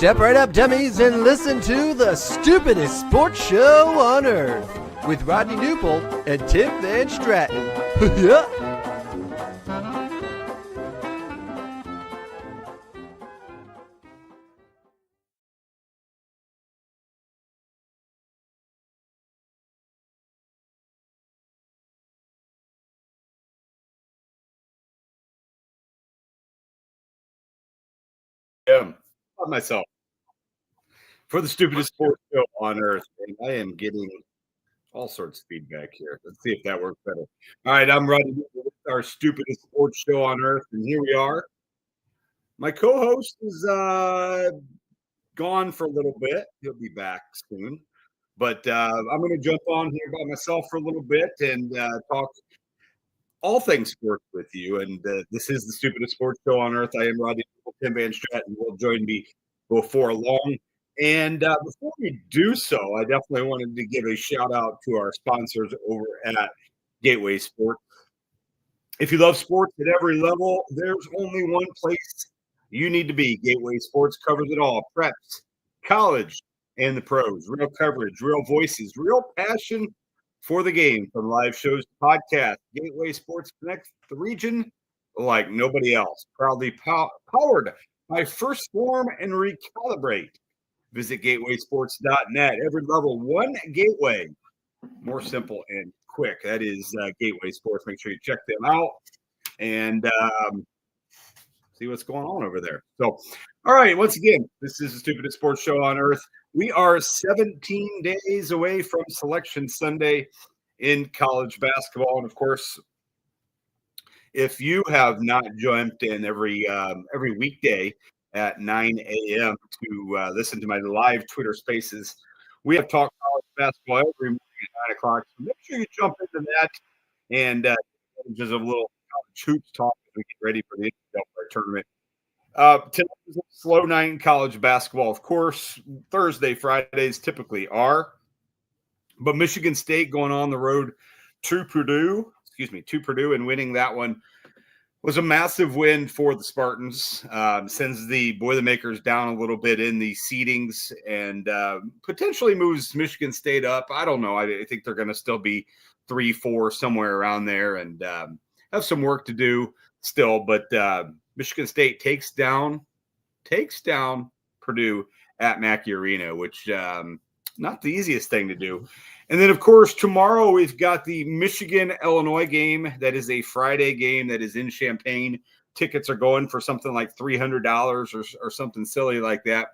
Step right up, dummies, and listen to the Stupidest Sports Show on Earth with Rodney Newbold and Tim Van Stratton. Yeah. Myself for the Stupidest Sports Show on Earth, and I am getting all sorts of feedback here. Let's see if that works better. All right, I'm Rodney with our Stupidest Sports Show on Earth, and here we are. My co-host is gone for a little bit. He'll be back soon, but I'm going to jump on here by myself for a little bit and talk all things sports with you. And this is the Stupidest Sports Show on Earth. I am Rodney. Tim Van Stratton will join me before long. And before we do so, I definitely wanted to give a shout out to our sponsors over at Gateway Sports. If you love sports at every level, there's only one place you need to be. Gateway Sports covers it all: preps, college, and the pros. Real coverage, real voices, real passion for the game. From live shows to podcasts, Gateway Sports connects the region like nobody else. Proudly powered by First Form and Recalibrate. Visit gatewaysports.net. Every level, one gateway. More simple and quick. That is Gateway Sports. Make sure you check them out and see what's going on over there. So, all right, once again, this is the Stupidest Sports Show on Earth. We are 17 days away from Selection Sunday in college basketball. And, of course, if you have not jumped in every weekday at 9 a.m. to listen to my live Twitter Spaces, we have talked college basketball every morning at 9 o'clock. So make sure you jump into that and just a little college hoops talk as we get ready for the NCAA tournament. Tonight is a slow night in college basketball. Of course, Thursday, Fridays typically are. But Michigan State going on the road to Purdue and winning that one was a massive win for the Spartans. Sends the Boilermakers down a little bit in the seedings and potentially moves Michigan State up. I don't know. I think they're going to still be 3-4 somewhere around there and have some work to do still. But Michigan State takes down Purdue at Mackey Arena, which not the easiest thing to do. And then, of course, tomorrow we've got the Michigan-Illinois game. That is a Friday game that is in Champaign. Tickets are going for something like $300 or something silly like that.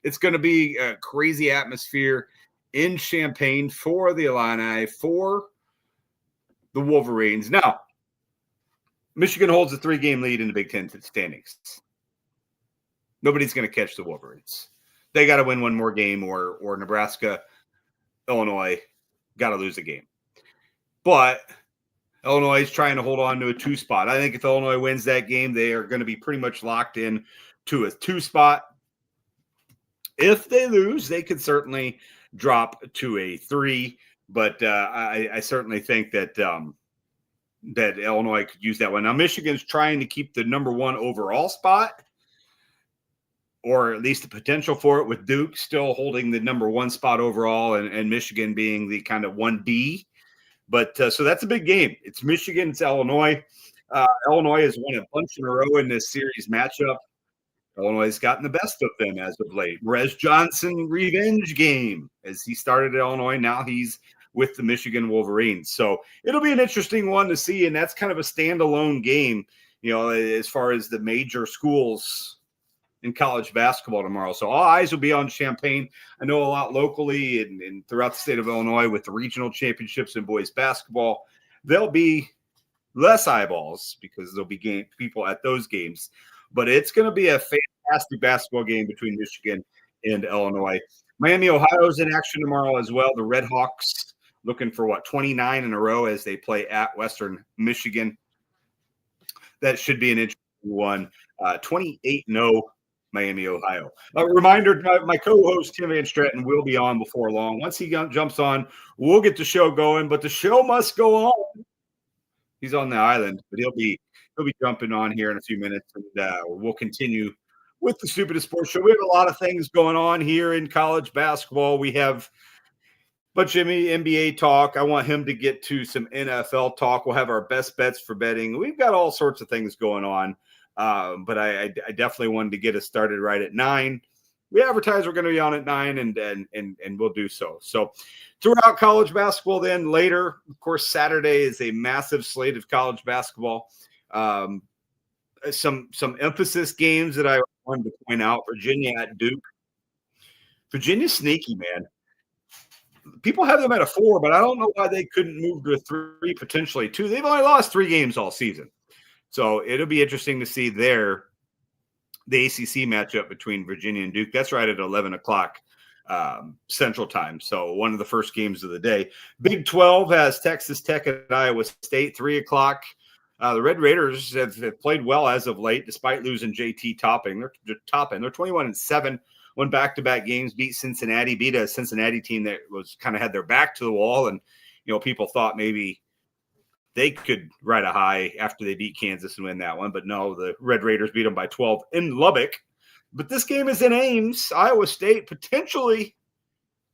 It's going to be a crazy atmosphere in Champaign for the Illini, for the Wolverines. Now, Michigan holds a 3-game lead in the Big Ten standings. Nobody's going to catch the Wolverines. They got to win one more game, or Nebraska, Illinois got to lose a game. But Illinois is trying to hold on to a 2 spot. I think if Illinois wins that game, they are going to be pretty much locked in to a 2 spot. If they lose, they could certainly drop to a 3. But I certainly think that that Illinois could use that one. Now, Michigan's trying to keep the number 1 overall spot, or at least the potential for it, with Duke still holding the number 1 spot overall and Michigan being the kind of 1B. But so that's a big game. It's Michigan, it's Illinois. Illinois has won a bunch in a row in this series matchup. Illinois has gotten the best of them as of late. Rez Johnson revenge game as he started at Illinois. Now he's with the Michigan Wolverines. So it'll be an interesting one to see, and that's kind of a standalone game, you know, as far as the major schools in college basketball tomorrow. So all eyes will be on Champaign. I know a lot locally and throughout the state of Illinois with the regional championships in boys basketball, there'll be less eyeballs because there'll be people at those games. But it's going to be a fantastic basketball game between Michigan and Illinois. Miami, Ohio's in action tomorrow as well. The Red Hawks looking for 29 in a row as they play at Western Michigan. That should be an interesting one. 28-0. Miami, Ohio. A reminder, my co-host Tim Van Stratton will be on before long. Once he jumps on, we'll get the show going, but the show must go on. He's on the island, but he'll be jumping on here in a few minutes, and we'll continue with the Stupidest Sports Show. We have a lot of things going on here in college basketball. We have but Jimmy, NBA talk. I want him to get to some NFL talk. We'll have our best bets for betting. We've got all sorts of things going on. But I definitely wanted to get us started right at 9. We advertise we're going to be on at 9, and we'll do so. So throughout college basketball, then later, of course, Saturday is a massive slate of college basketball. Some emphasis games that I wanted to point out. Virginia at Duke. Virginia's sneaky, man. People have them at a 4, but I don't know why they couldn't move to a 3, potentially 2. They've only lost 3 games all season. So it'll be interesting to see the ACC matchup between Virginia and Duke. That's right at 11 o'clock Central Time. So one of the first games of the day. Big 12 has Texas Tech and Iowa State, 3 o'clock. The Red Raiders have played well as of late, despite losing JT Topping. They're topping. They're 21-7. Won back-to-back games, beat Cincinnati, beat a Cincinnati team that was kind of had their back to the wall. And, people thought maybe they could ride a high after they beat Kansas and win that one. But no, the Red Raiders beat them by 12 in Lubbock. But this game is in Ames. Iowa State potentially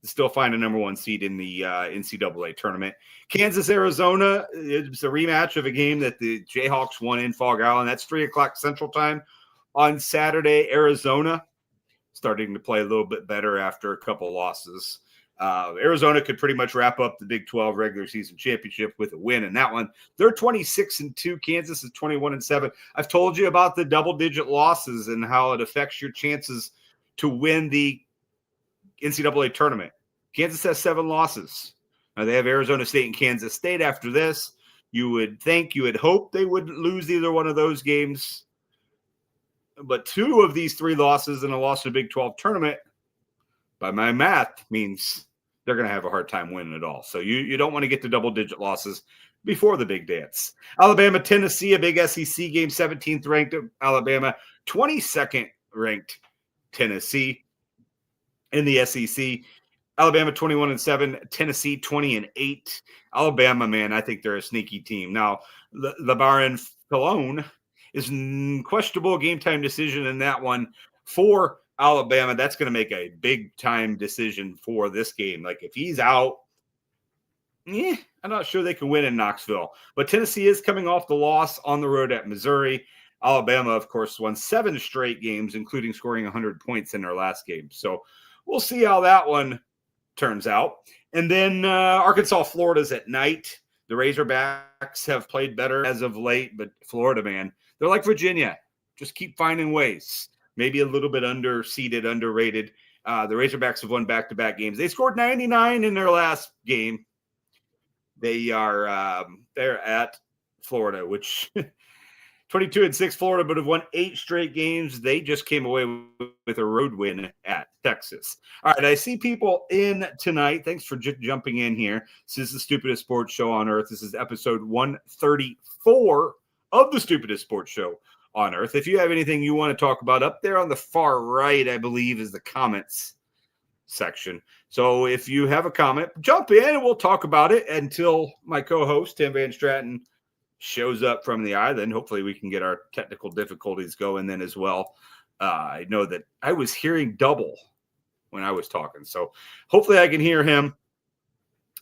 still find a number 1 seed in the NCAA tournament. Kansas, Arizona, it's a rematch of a game that the Jayhawks won in Fog Island. That's 3 o'clock Central Time on Saturday. Arizona starting to play a little bit better after a couple losses. Arizona could pretty much wrap up the Big 12 regular season championship with a win in that one. They're 26-2. Kansas is 21-7. I've told you about the double-digit losses and how it affects your chances to win the NCAA tournament. Kansas has 7 losses. Now they have Arizona State and Kansas State after this. You would hope they would lose either one of those games. But 2 of these 3 losses and a loss to the Big 12 tournament, by my math, means they're going to have a hard time winning it all. So you don't want to get to double-digit losses before the big dance. Alabama, Tennessee, a big SEC game, 17th ranked Alabama, 22nd ranked Tennessee in the SEC. Alabama 21-7, Tennessee 20-8. Alabama, man, I think they're a sneaky team. Now, LeBaron Colon is questionable game time decision in that one for Alabama. That's going to make a big time decision for this game. Like if he's out, I'm not sure they can win in Knoxville. But Tennessee is coming off the loss on the road at Missouri. Alabama, of course, won 7 straight games, including scoring 100 points in their last game. So we'll see how that one turns out. And then Arkansas, Florida's at night. The Razorbacks have played better as of late, but Florida, man, they're like Virginia. Just keep finding ways. Maybe a little bit underseeded, underrated. The Razorbacks have won back-to-back games. They scored 99 in their last game. They're at Florida, which 22-6 Florida, but have won 8 straight games. They just came away with a road win at Texas. All right, I see people in tonight. Thanks for jumping in here. This is the Stupidest Sports Show on Earth. This is episode 134 of the Stupidest Sports Show on Earth. If you have anything you want to talk about, up there on the far right, I believe, is the comments section. So if you have a comment, jump in and we'll talk about it until my co-host, Tim Van Stratton, shows up from the island. Hopefully we can get our technical difficulties going then as well. I know that I was hearing double when I was talking. So hopefully I can hear him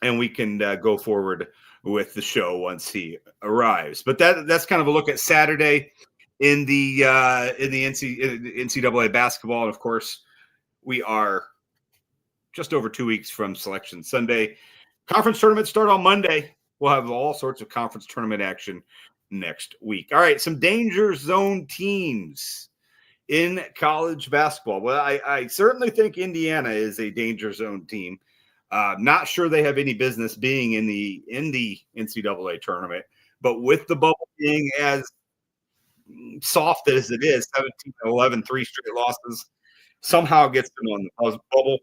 and we can go forward with the show once he arrives. But that's kind of a look at Saturday in the NCAA basketball. And of course, we are just over 2 weeks from Selection Sunday. Conference tournaments start on Monday. We'll have all sorts of conference tournament action next week. All right, some danger zone teams in college basketball. Well, I certainly think Indiana is a danger zone team. Not sure they have any business being in the NCAA tournament, but with the bubble being as soft as it is, 17-11, 3 straight losses, somehow gets them on the bubble.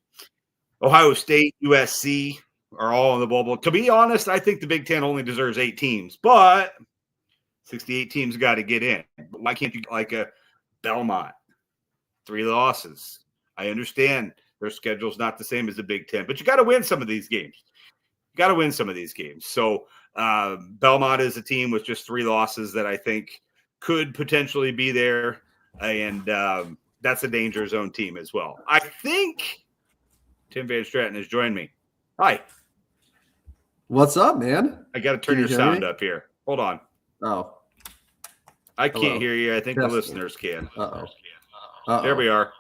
Ohio State, USC are all in the bubble. To be honest, I think the Big Ten only deserves 8 teams, but 68 teams got to get in. But why can't you get like a Belmont? 3 losses. I understand their schedule's not the same as the Big Ten, but you got to win some of these games. So Belmont is a team with just 3 losses that I think could potentially be there. And that's a danger zone team as well. I think Tim Van Stratton has joined me. Hi. What's up, man? I got to turn your sound up here. Hold on. Oh. I can't hear you. I think the Testing. listeners can. Uh-oh. There we are.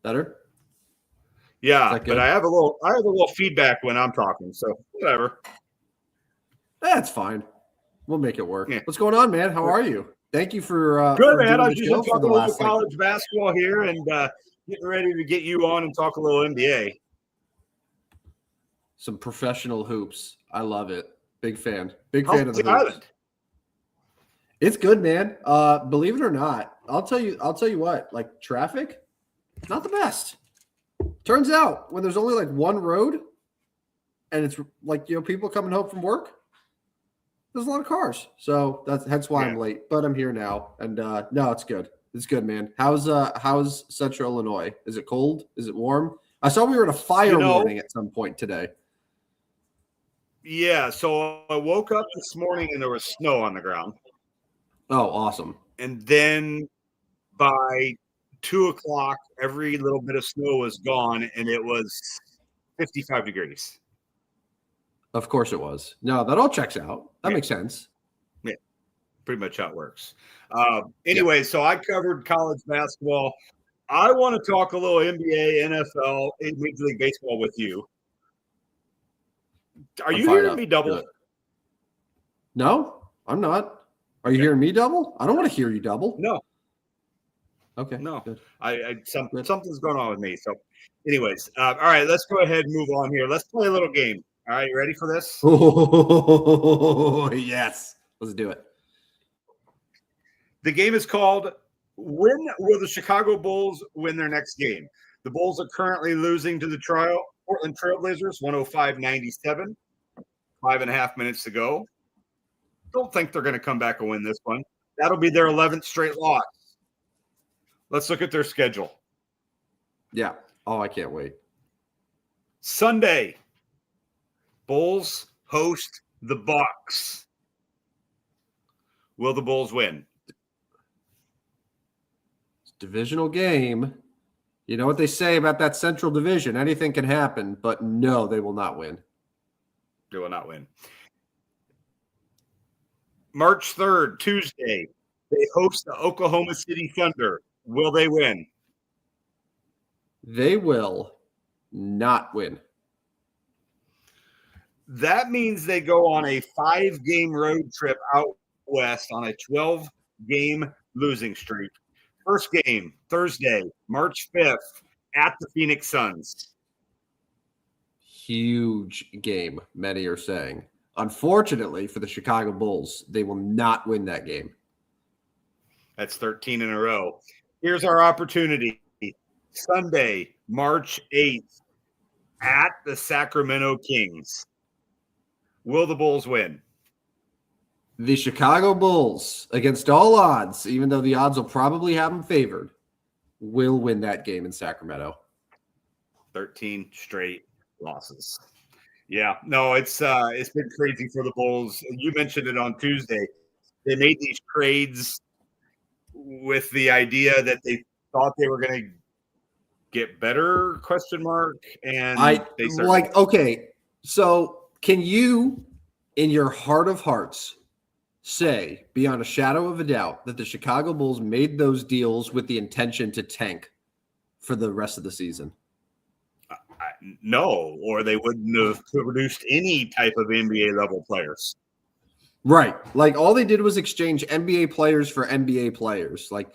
Better? Yeah, but I have a little feedback when I'm talking, so whatever. That's fine. We'll make it work. Yeah. What's going on, man? How are you? Thank you for good, man. doing I the was just show talking for the a little last college basketball here and getting ready to get you on and talk a little NBA. some professional hoops. I love it. Big fan. How's Fan of the the hoops. island? It's good, man. Believe it or not, I'll tell you what, like traffic, not the best. Turns out when there's only like one road and it's like, people coming home from work, there's a lot of cars. So that's why I'm late, but I'm here now. And no, it's good. It's good, man. How's Central Illinois? Is it cold? Is it warm? I saw we were in a fire warning at some point today. Yeah, so I woke up this morning and there was snow on the ground. Oh, awesome. And then by 2:00, every little bit of snow was gone and it was 55 degrees. Of course it was. No, that all checks out. That makes sense. Yeah, pretty much how it works. Anyway, so I covered college basketball. I want to talk a little NBA, NFL, and Major League Baseball with you. Are you hearing me double? Good. No, I'm not. Are you hearing me double? I don't want to hear you double. No. Okay. No. Good. Something's going on with me. So, anyways, all right, let's go ahead and move on here. Let's play a little game. All right, you ready for this? Oh, yes. Let's do it. The game is called When Will the Chicago Bulls Win Their Next Game? The Bulls are currently losing to the Portland Trailblazers, 105-97. 5.5 minutes to go. Don't think they're going to come back and win this one. That'll be their 11th straight loss. Let's look at their schedule. Yeah. Oh, I can't wait. Sunday, Bulls host the Bucks. Will the Bulls win? Divisional game. You know what they say about that Central Division. Anything can happen, but no, they will not win. They will not win. March 3rd, Tuesday, they host the Oklahoma City Thunder. Will they win? They will not win. That means they go on a 5-game road trip out west on a 12-game losing streak. First game, Thursday, March 5th, at the Phoenix Suns. Huge game, many are saying. Unfortunately for the Chicago Bulls, they will not win that game. That's 13 in a row. Here's our opportunity. Sunday, March 8th, at the Sacramento Kings. Will the Bulls win? The Chicago Bulls, against all odds, even though the odds will probably have them favored, will win that game in Sacramento. 13 straight losses. Yeah, no, it's been crazy for the Bulls. You mentioned it on Tuesday. They made these trades with the idea that they thought they were going to get better, ? And they started. Okay, so can you, in your heart of hearts, say, beyond a shadow of a doubt, that the Chicago Bulls made those deals with the intention to tank for the rest of the season? No, or they wouldn't have produced any type of NBA level players. Right. Like all they did was exchange NBA players for NBA players. Like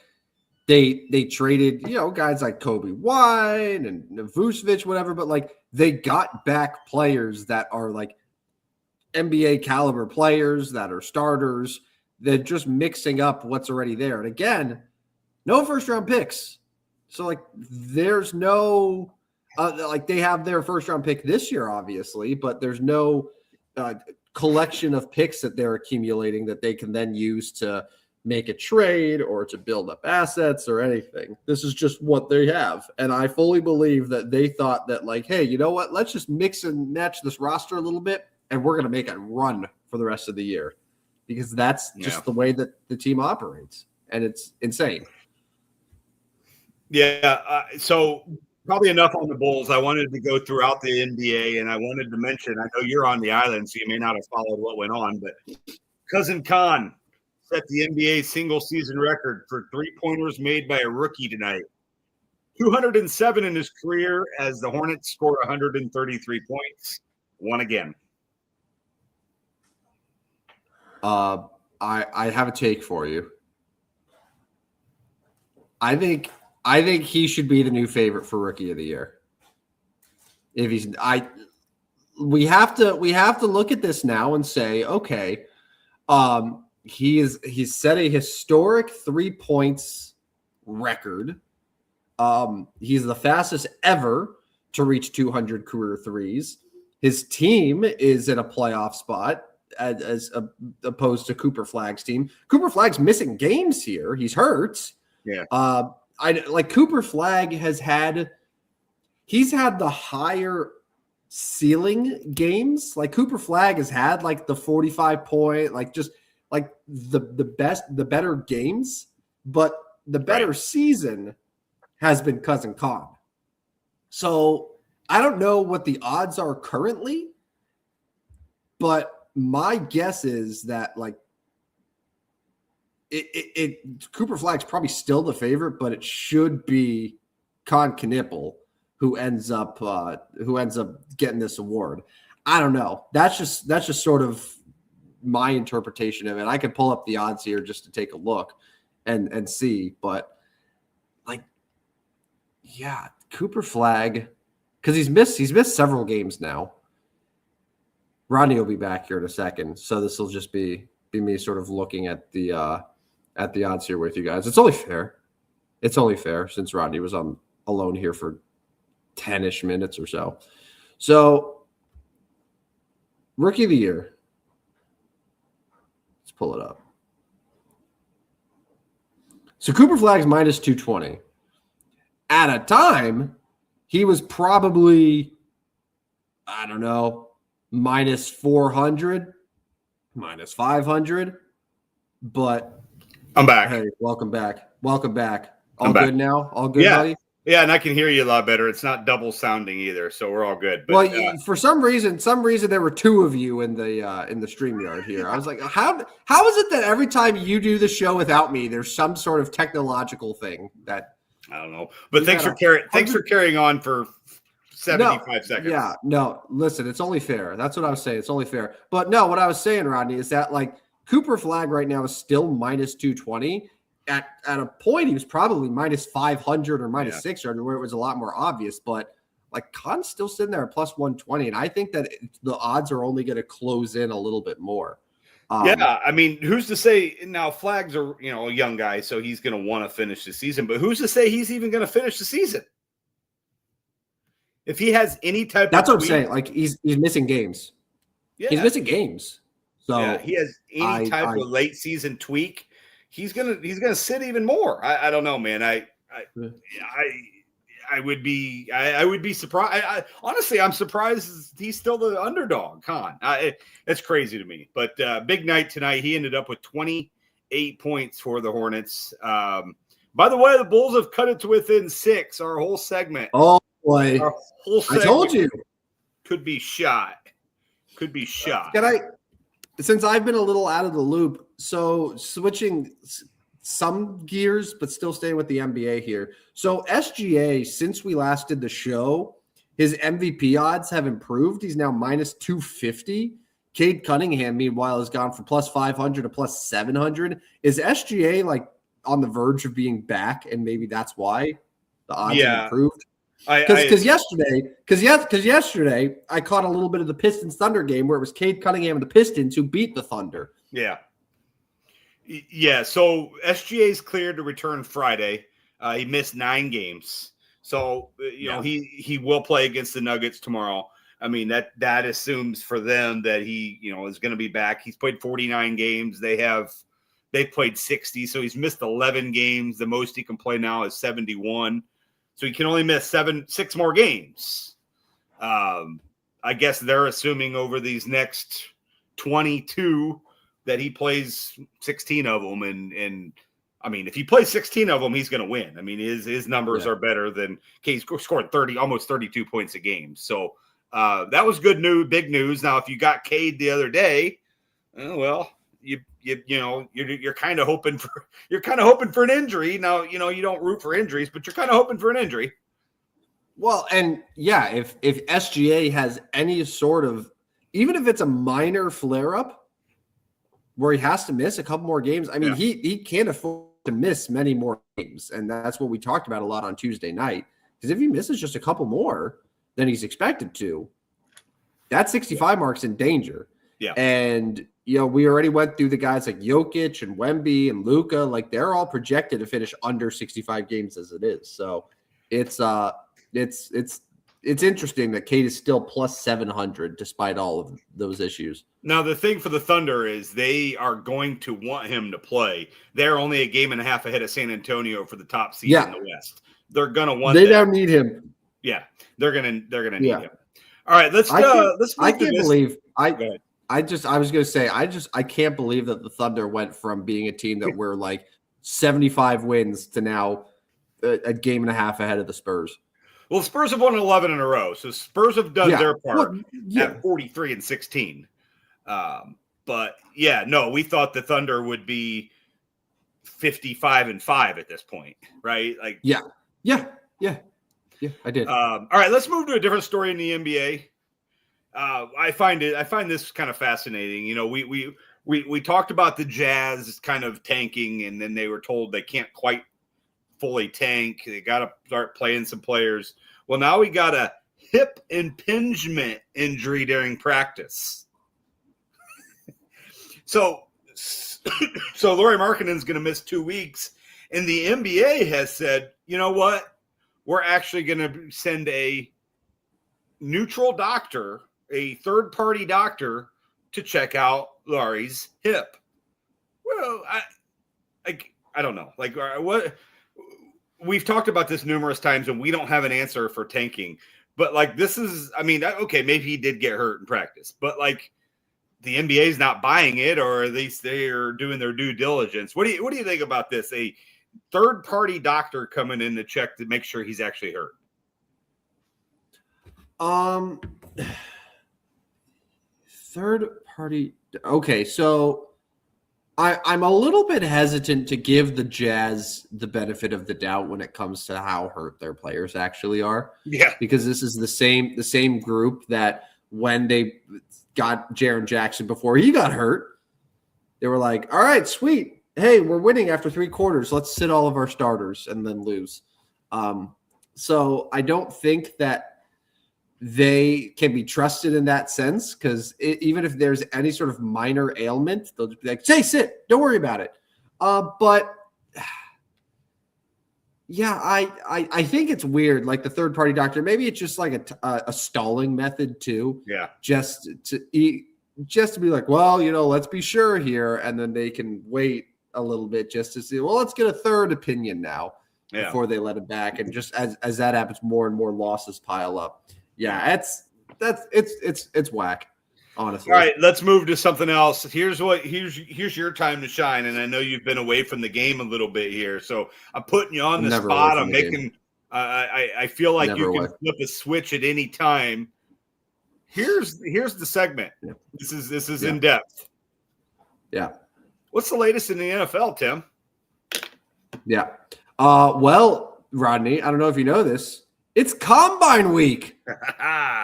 they traded, guys like Kobe White and Vucevic, whatever, but like they got back players that are like NBA caliber players that are starters. They're just mixing up what's already there. And again, no first round picks. So like there's no they have their first round pick this year, obviously, but there's no collection of picks that they're accumulating that they can then use to make a trade or to build up assets or anything. This is just what they have. And I fully believe that they thought that like, hey, you know what? Let's just mix and match this roster a little bit and we're going to make a run for the rest of the year because that's just the way that the team operates. and it's insane. Yeah. So probably enough on the Bulls. I wanted to go throughout the NBA, and I wanted to mention, I know you're on the island, so you may not have followed what went on, but Cousin Khan set the NBA single season record for three-pointers made by a rookie tonight. 207 in his career as the Hornets scored 133 points. Won again. I have a take for you. I think he should be the new favorite for Rookie of the Year. If he's we have to look at this now and say, okay, he's set a historic 3 points record. He's the fastest ever to reach 200 career threes. His team is in a playoff spot as opposed to Cooper Flagg's team. Cooper Flagg's missing games here. He's hurt. Yeah. Cooper Flagg he's had the higher ceiling games. Like Cooper Flagg has had like the 45 point, like just like the better games, but the better season has been Cousin Khan. So I don't know what the odds are currently, but my guess is that like Cooper Flagg's probably still the favorite, but it should be Con Knippel who ends up getting this award. I don't know. That's just sort of my interpretation of it. I could pull up the odds here just to take a look and see, but like, yeah, Cooper Flagg, because he's missed several games now. Rodney will be back here in a second, so this will just be me sort of looking at the odds here with you guys. It's only fair. It's only fair since Rodney was alone here for 10-ish minutes or so. So, Rookie of the Year. Let's pull it up. So Cooper Flagg's minus 220. At a time, he was probably, I don't know, minus 400, minus 500. But I'm back. Hey, welcome back. Welcome back. All I'm good back. now? All good, buddy? Yeah, and I can hear you a lot better. It's not double sounding either, so we're all good. But, well, for some reason there were two of you in the StreamYard here. I was like, how is it that every time you do the show without me, there's some sort of technological thing that I don't know. But thanks for carrying on for 75 seconds. Yeah, no, listen, it's only fair. That's what I was saying. It's only fair. But no, what I was saying, Rodney, is that like Cooper Flagg right now is still minus 220. At a point, he was probably minus 500 or minus 600, where it was a lot more obvious. But like Khan's still sitting there at plus 120, and I think that the odds are only going to close in a little bit more. Yeah, I mean, who's to say now? Flagg's a young guy, so he's going to want to finish the season. But who's to say he's even going to finish the season? If he has any type, that's what I'm saying. Like he's missing games. Yeah, he's missing games. So yeah, he has any type of late season tweak. He's gonna sit even more. I don't know, man. I would be surprised. Honestly, I'm surprised he's still the underdog. Khan, it's crazy to me. But big night tonight. He ended up with 28 points for the Hornets. By the way, the Bulls have cut it to within 6. Our whole segment. Oh boy! Our whole segment I told you could be shot. Could be shot. Since I've been a little out of the loop, so switching some gears, but still staying with the NBA here. So SGA, since we last did the show, his MVP odds have improved. He's now minus 250. Cade Cunningham, meanwhile, has gone from plus 500 to plus 700. Is SGA like on the verge of being back, and maybe that's why the odds have improved? Because yesterday I caught a little bit of the Pistons Thunder game where it was Cade Cunningham and the Pistons who beat the Thunder. Yeah. So SGA's cleared to return Friday. He missed 9 games, so he will play against the Nuggets tomorrow. I mean that assumes for them that he is going to be back. He's played 49 games. They played 60, so he's missed 11 games. The most he can play now is 71. So he can only miss 6 more games. I guess they're assuming over these next 22 that he plays 16 of them. And I mean, if he plays 16 of them, he's going to win. I mean, his numbers are better than Cade scored almost 32 points a game. So that was good news, big news. Now, if you got Cade the other day, well, you're kind of hoping for an injury. Now, you don't root for injuries, but you're kind of hoping for an injury. Well, and yeah, if SGA has any sort of, even if it's a minor flare up where he has to miss a couple more games, I mean, he can't afford to miss many more games. And that's what we talked about a lot on Tuesday night. Because if he misses just a couple more than he's expected to, that 65 mark's in danger. Yeah. And, we already went through the guys like Jokic and Wemby and Luka. Like, they're all projected to finish under 65 games as it is. So it's interesting that Cade is still plus 700 despite all of those issues. Now, the thing for the Thunder is they are going to want him to play. They're only a game and a half ahead of San Antonio for the top seed in the West. They're going to want. They don't need him. Yeah, they're gonna need him. All right, let's. I can't believe I was going to say I can't believe that the Thunder went from being a team that were like 75 wins to now a game and a half ahead of the Spurs. Well, Spurs have won 11 in a row, so Spurs have done their part at 43 and 16. But we thought the Thunder would be 55 and 5 at this point, right? Like, yeah, I did. All right, let's move to a different story in the NBA. I find this kind of fascinating. We talked about the Jazz kind of tanking, and then they were told they can't quite fully tank. They got to start playing some players. Well, now we got a hip impingement injury during practice. So Lauri Markkanen's going to miss 2 weeks, and the NBA has said, you know what? We're actually going to send a neutral doctor, a third-party doctor, to check out Lauri's hip. Well, I don't know. Like, what? We've talked about this numerous times, and we don't have an answer for tanking. But, like, this is, I mean, okay, maybe he did get hurt in practice. But, like, the NBA is not buying it, or at least they are doing their due diligence. What do you think about this? A third-party doctor coming in to check to make sure he's actually hurt. Third party. Okay, so I'm a little bit hesitant to give the Jazz the benefit of the doubt when it comes to how hurt their players actually are. Yeah, because this is the same group that when they got Jaren Jackson before he got hurt, they were like, "All right, sweet. Hey, we're winning after 3 quarters. Let's sit all of our starters and then lose." So I don't think that they can be trusted in that sense, because even if there's any sort of minor ailment, they'll just be like, "Hey, sit. Don't worry about it." But yeah, I think it's weird. Like the third party doctor, maybe it's just like a stalling method too. Yeah, just to be like, well, let's be sure here, and then they can wait a little bit just to see. Well, let's get a third opinion now before they let him back, and just as that happens, more and more losses pile up. Yeah, it's whack, honestly. All right, let's move to something else. Here's your time to shine, and I know you've been away from the game a little bit here, so I'm putting you on the spot. I'm making. I feel like you can flip a switch at any time. Here's the segment. Yeah. This is in depth. Yeah. What's the latest in the NFL, Tim? Yeah. Well, Rodney, I don't know if you know this. It's Combine Week.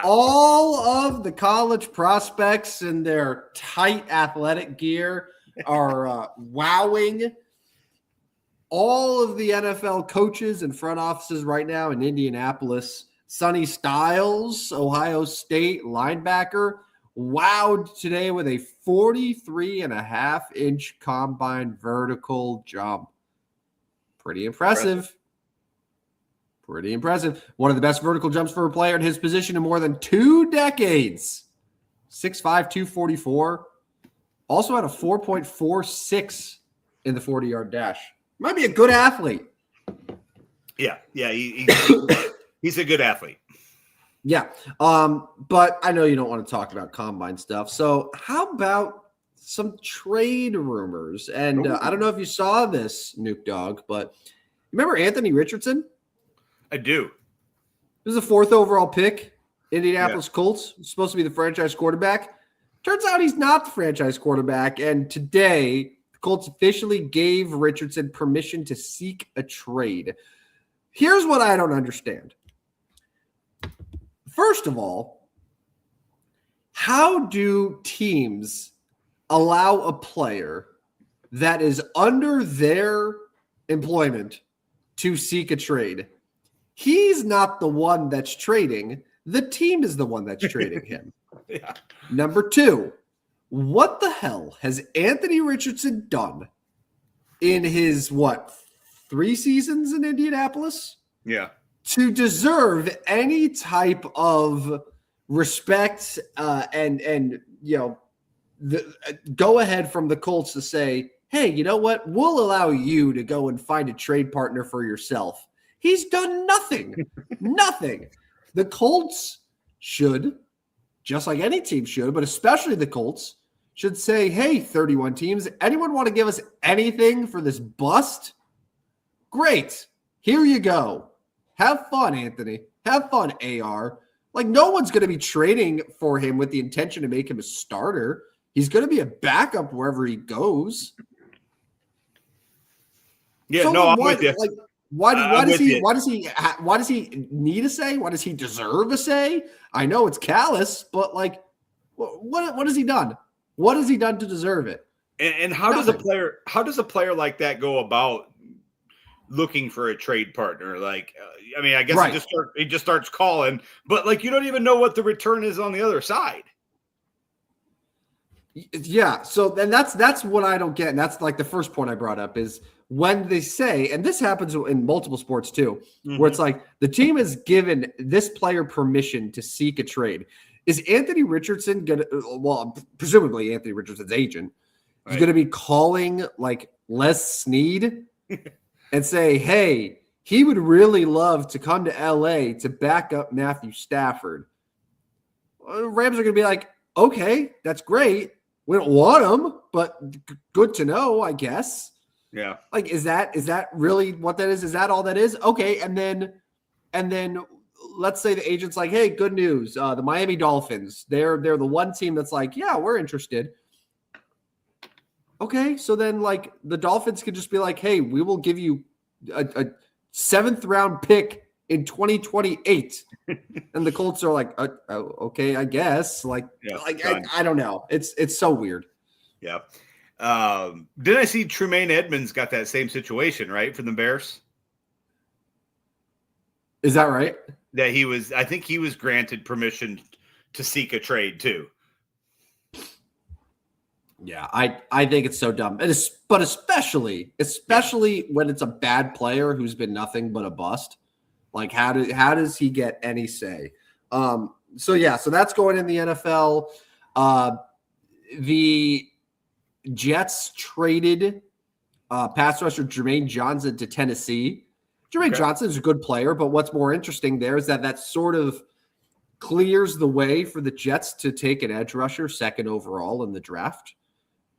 All of the college prospects in their tight athletic gear are wowing all of the NFL coaches and front offices right now in Indianapolis. Sonny Styles, Ohio State linebacker, wowed today with a 43.5-inch combine vertical jump. Pretty impressive. Pretty impressive. One of the best vertical jumps for a player in his position in more than 2 decades. 6'5", 244. Also had a 4.46 in the 40-yard dash. Might be a good athlete. Yeah, he's a good athlete. Yeah, but I know you don't want to talk about combine stuff. So how about some trade rumors. And I don't know if you saw this, Nuke Dog, but remember Anthony Richardson? I do. This is a 4th overall pick. Indianapolis Colts, supposed to be the franchise quarterback. Turns out he's not the franchise quarterback. And today, the Colts officially gave Richardson permission to seek a trade. Here's what I don't understand. First of all, how do teams allow a player that is under their employment to seek a trade? He's not the one that's trading. The team is the one that's trading him. Yeah. Number 2, what the hell has Anthony Richardson done in his, 3 seasons in Indianapolis? Yeah. To deserve any type of respect and go ahead from the Colts to say, hey, you know what? We'll allow you to go and find a trade partner for yourself. He's done nothing. Nothing. The Colts should, just like any team should, but especially the Colts, should say, hey, 31 teams, anyone want to give us anything for this bust? Great. Here you go. Have fun, Anthony. Have fun, AR. Like, no one's going to be trading for him with the intention to make him a starter. He's going to be a backup wherever he goes. Yeah, so I'm with you. Like, why does he need a say? Why does he deserve a say? I know it's callous, but like, what has he done? What has he done to deserve it? And how does a player like that go about looking for a trade partner? Like, I guess right. he just starts calling, but like, you don't even know what the return is on the other side. Yeah. So then that's what I don't get. And that's like the first point I brought up is when they say, and this happens in multiple sports too, where it's like the team has given this player permission to seek a trade. Is Anthony Richardson going to, well, presumably Anthony Richardson's agent is going to be calling like Les Snead and say, hey, he would really love to come to LA to back up Matthew Stafford. Rams are going to be like, okay, that's great. We don't want him, but good to know, I guess. Yeah. Like, is that really what that is? Is that all that is? Okay. And then let's say the agent's like, hey, good news. The Miami Dolphins, they're the one team that's like, yeah, we're interested. Okay. So then like the Dolphins could just be like, hey, we will give you a 7th round pick in 2028. And the Colts are like, okay, I guess. Like, I don't know. It's so weird. Yeah. Did I see Tremaine Edmonds got that same situation, right, for the Bears? Is that right? That I think he was granted permission to seek a trade too. Yeah, I think it's so dumb. But especially when it's a bad player who's been nothing but a bust. Like, how does he get any say? So that's going in the NFL. The Jets traded pass rusher Jermaine Johnson to Tennessee. Jermaine Johnson is a good player, but what's more interesting there is that sort of clears the way for the Jets to take an edge rusher 2nd overall in the draft,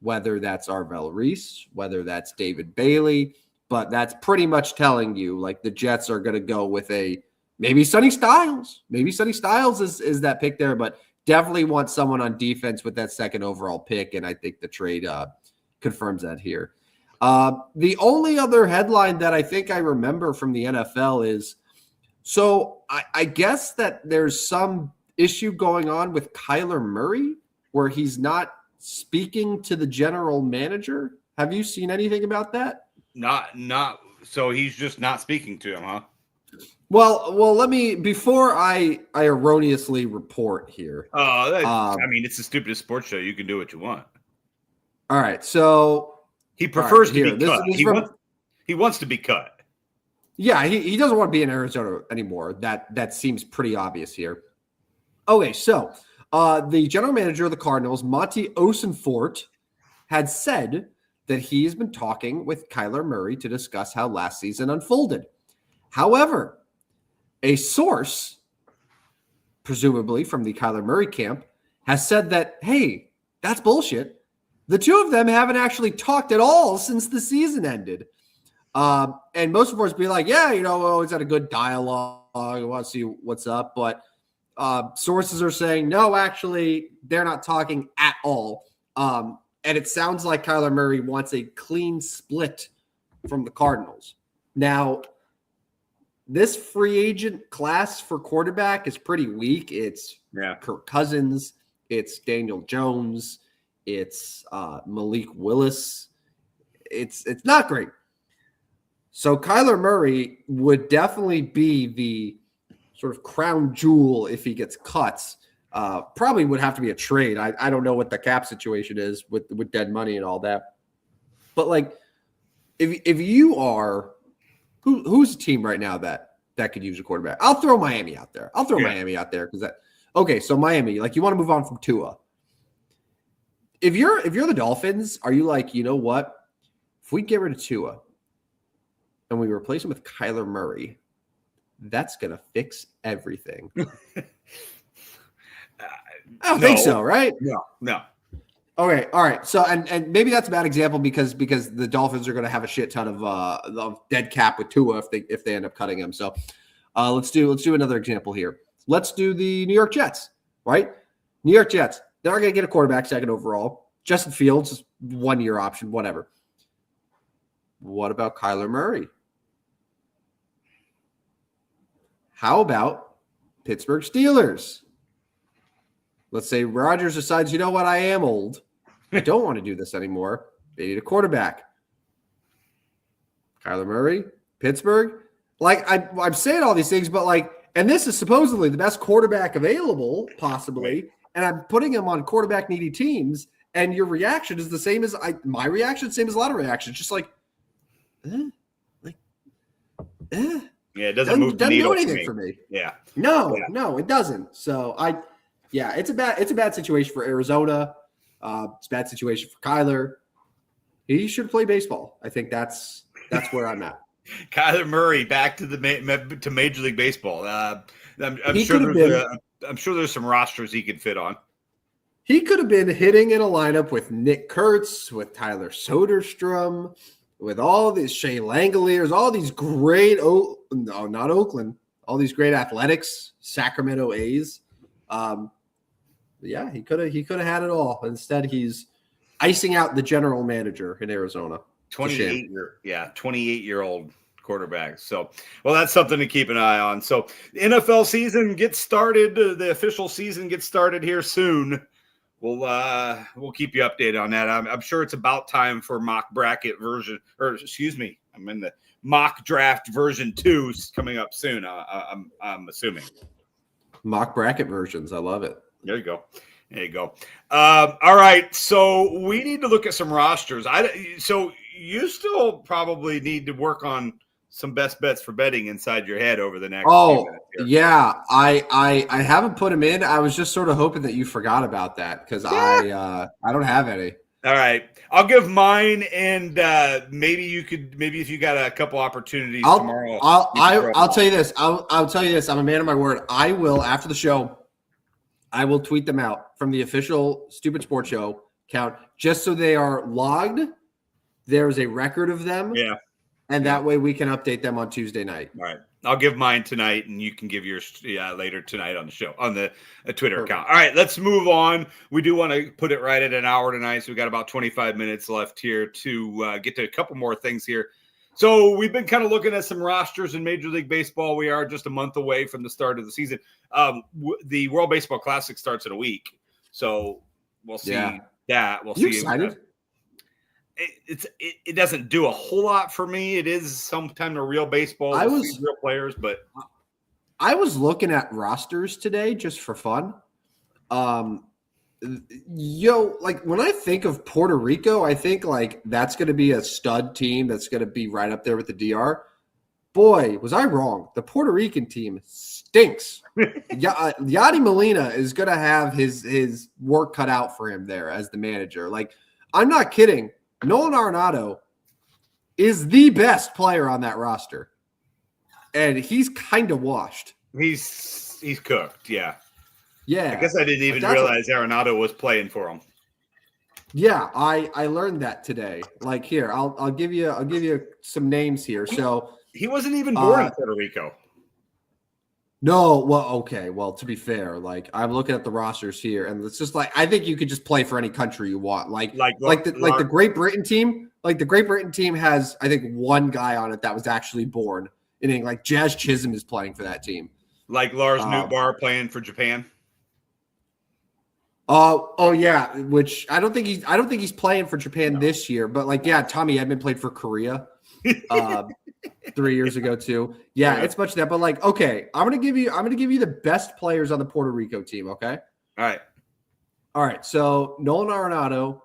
whether that's Arvell Reese, whether that's David Bailey. But that's pretty much telling you, like, the Jets are going to go with maybe Sonny Styles. Maybe Sonny Styles is that pick there, but definitely want someone on defense with that 2nd overall pick, and I think the trade confirms that here. The only other headline that I think I remember from the NFL is, so I guess that there's some issue going on with Kyler Murray where he's not speaking to the general manager. Have you seen anything about that? Not. So he's just not speaking to him, huh? Well, let me, before I erroneously report here. It's the Stupidest Sports Show. You can do what you want. All right. So he prefers to be cut. He wants to be cut. Yeah. He doesn't want to be in Arizona anymore. That seems pretty obvious here. Okay. So the general manager of the Cardinals, Monty Osenfort, had said that he has been talking with Kyler Murray to discuss how last season unfolded. However, a source, presumably from the Kyler Murray camp, has said that, hey, that's bullshit. The two of them haven't actually talked at all since the season ended. And most reports be like, yeah, we always had a good dialogue. I want to see what's up. But sources are saying, no, actually, they're not talking at all. And it sounds like Kyler Murray wants a clean split from the Cardinals. Now, this free agent class for quarterback is pretty weak. It's Kirk Cousins. It's Daniel Jones. It's Malik Willis. It's not great. So Kyler Murray would definitely be the sort of crown jewel if he gets cuts. Probably would have to be a trade. I don't know what the cap situation is with dead money and all that. But like, if you are who's a team right now that could use a quarterback? I'll throw Miami out there. Miami out there because so Miami, like you want to move on from Tua. If you're the Dolphins, are you like, you know what? If we get rid of Tua and we replace him with Kyler Murray, that's going to fix everything. I don't think so, right? No. Okay, all right. So, and maybe that's a bad example because the Dolphins are going to have a shit ton of dead cap with Tua if they end up cutting him. So, let's do another example here. Let's do the New York Jets, right? New York Jets. They're not going to get a quarterback second overall. Justin Fields, 1-year option, whatever. What about Kyler Murray? How about Pittsburgh Steelers? Let's say Rodgers decides, you know what, I am old. I don't want to do this anymore. They need a quarterback. Kyler Murray, Pittsburgh. Like, I'm saying all these things, but like, and this is supposedly the best quarterback available, possibly. And I'm putting him on quarterback needy teams. And your reaction is the same as my reaction, same as a lot of reactions. Just like, Yeah, it doesn't move the doesn't needle do anything for me. Yeah. No, it doesn't. So it's a bad situation for Arizona. It's a bad situation for Kyler. He should play baseball. I think that's where I'm at. Kyler Murray back to to Major League Baseball. I'm sure there's some rosters he could fit on. He could have been hitting in a lineup with Nick Kurtz, with Tyler Soderstrom, with all these Shea Langoliers, all these great not Oakland, all these great athletics, Sacramento A's. He could have had it all. Instead, he's icing out the general manager in Arizona. 28-year-old quarterback. So, well, that's something to keep an eye on. So, the NFL season gets started. The official season gets started here soon. We'll keep you updated on that. I'm sure it's about time for mock bracket version, I'm in the mock draft version 2 coming up soon. I'm assuming mock bracket versions. I love it. There you go. All right. So we need to look at some rosters. So you still probably need to work on some best bets for betting inside your head over the next few minutes here. Yeah. I haven't put them in. I was just sort of hoping that you forgot about that because I don't have any. All right. I'll give mine, and maybe if you got a couple opportunities tomorrow. I'll tell you this. I'll tell you this. I'm a man of my word. I will, after the show, I will tweet them out from the official Stupid Sports Show account just so they are logged. There's a record of them. Yeah. And that way we can update them on Tuesday night. All right. I'll give mine tonight, and you can give yours later tonight on the show, on the Twitter account. All right, let's move on. We do want to put it right at an hour tonight, so we got about 25 minutes left here to get to a couple more things here. So we've been kind of looking at some rosters in Major League Baseball. We are just a month away from the start of the season. The World Baseball Classic starts in a week, so we'll see that. We'll see. Excited? It doesn't do a whole lot for me. It is sometime a real baseball. Real players, but I was looking at rosters today just for fun. Like when I think of Puerto Rico, I think like that's going to be a stud team that's going to be right up there with the DR. Boy, was I wrong. The Puerto Rican team stinks. Yadi Molina is going to have his work cut out for him there as the manager. Like, I'm not kidding. Nolan Arenado is the best player on that roster, and he's kind of washed. He's cooked, yeah. Yeah. I guess I didn't even realize Arenado was playing for him. Yeah, I learned that today. Like here, I'll give you some names here. So He wasn't even born in Puerto Rico. no, well, okay. Well, to be fair, like I'm looking at the rosters here, and it's just like I think you could just play for any country you want. Like the Great Britain team, like the Great Britain team has, I think, one guy on it that was actually born in England. Like Jazz Chisholm is playing for that team. Like Lars Nootbaar playing for Japan. Oh yeah, which I don't think he's playing for Japan this year, but like yeah, Tommy Edmond played for Korea 3 years ago too. Yeah, it's much of that, but like okay, I'm gonna give you the best players on the Puerto Rico team. Okay. All right. So Nolan Arenado,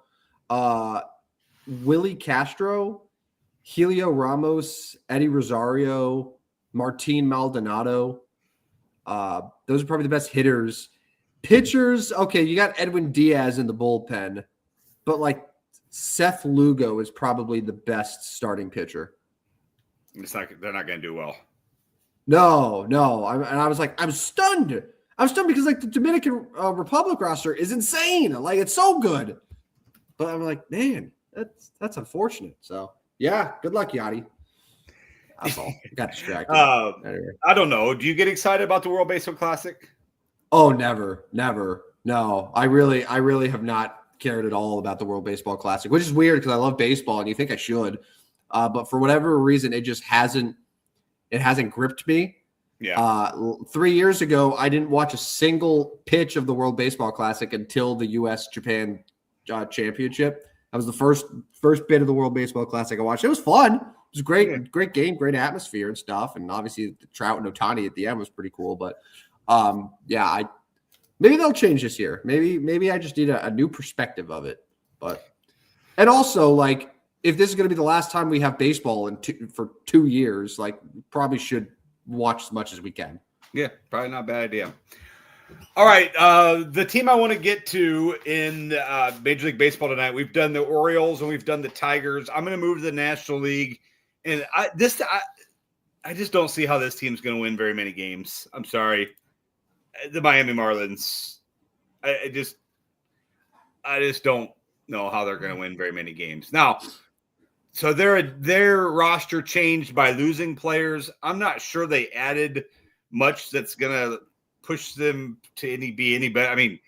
Willie Castro, Helio Ramos, Eddie Rosario, Martin Maldonado. Those are probably the best hitters. Pitchers, okay, you got Edwin Diaz in the bullpen, but like Seth Lugo is probably the best starting pitcher. They're not going to do well. No. And I was like, I'm stunned. I'm stunned because like the Dominican Republic roster is insane. Like it's so good. But I'm like, man, that's unfortunate. So yeah, good luck, Yachty. That's all. Got distracted. Anyway. I don't know. Do you get excited about the World Baseball Classic? Oh, never. No, I really have not cared at all about the World Baseball Classic, which is weird because I love baseball and you think I should. But for whatever reason, it just hasn't gripped me. Yeah. 3 years ago, I didn't watch a single pitch of the World Baseball Classic until the U.S.-Japan championship. That was the first bit of the World Baseball Classic I watched. It was fun. It was great, great game, great atmosphere and stuff. And obviously the Trout and Ohtani at the end was pretty cool. But maybe they'll change this year. Maybe I just need a new perspective of it. And also like, if this is going to be the last time we have baseball for 2 years, like probably should watch as much as we can. Yeah, probably not a bad idea. All right, the team I want to get to in Major League Baseball tonight, we've done the Orioles and we've done the Tigers. I'm going to move to the National League, and I just don't see how this team's going to win very many games. I'm sorry, the Miami Marlins. I just don't know how they're going to win very many games now. So their roster changed by losing players. I'm not sure they added much that's going to push them to be any better. I mean,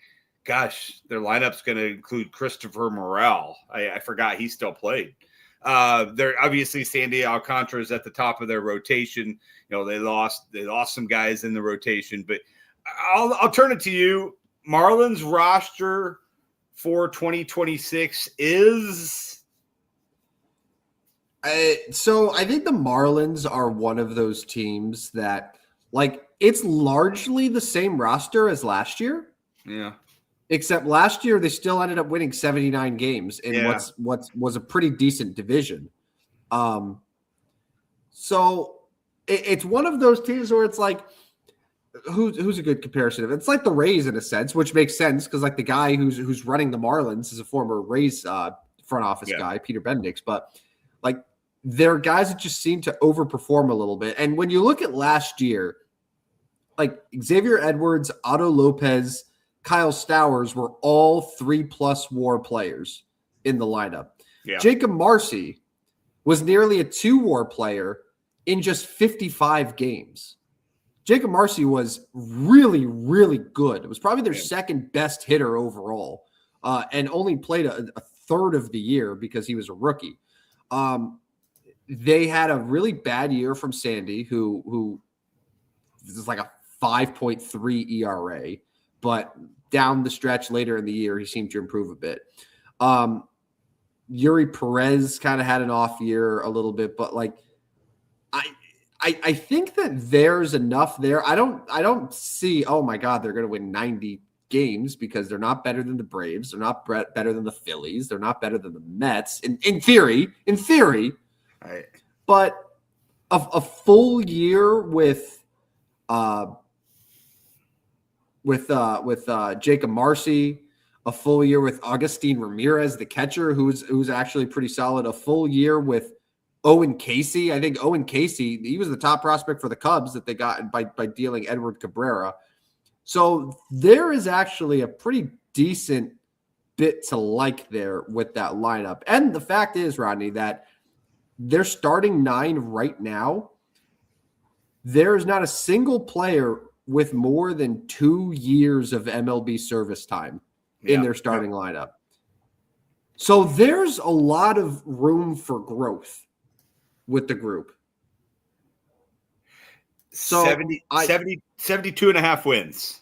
gosh, their lineup's going to include Christopher Morel. I forgot he still played. They're obviously Sandy Alcantara is at the top of their rotation. You know, they lost some guys in the rotation, but I'll turn it to you. Marlins roster for 2026 is. So I think the Marlins are one of those teams that like it's largely the same roster as last year. Yeah. Except last year they still ended up winning 79 games in what was a pretty decent division. So it's one of those teams where it's like who's a good comparison of it? It's like the Rays in a sense, which makes sense because like the guy who's running the Marlins is a former Rays front office guy, Peter Bendix, but like they're guys that just seem to overperform a little bit. And when you look at last year, like Xavier Edwards, Otto Lopez, Kyle Stowers were all 3+ WAR players in the lineup. Yeah. Jacob Marcy was nearly a 2 WAR player in just 55 games. Jacob Marcy was really, really good. It was probably their second best hitter overall, and only played a third of the year because he was a rookie. They had a really bad year from Sandy, who is like a 5.3 ERA, but down the stretch later in the year, he seemed to improve a bit. Yuri Perez kind of had an off year a little bit, but like I think that there's enough there. I don't see, oh my God, they're going to win 90 games because they're not better than the Braves. They're not better than the Phillies. They're not better than the Mets in theory. Right. But a full year with Jacob Marcy, a full year with Agustin Ramirez, the catcher, who's actually pretty solid, a full year with Owen Casey. I think Owen Casey, he was the top prospect for the Cubs that they got by dealing Edward Cabrera. So there is actually a pretty decent bit to like there with that lineup. And the fact is, Rodney, that they're starting 9 right now. There is not a single player with more than 2 years of MLB service time in their starting lineup. So there's a lot of room for growth with the group. So 72 and a half wins.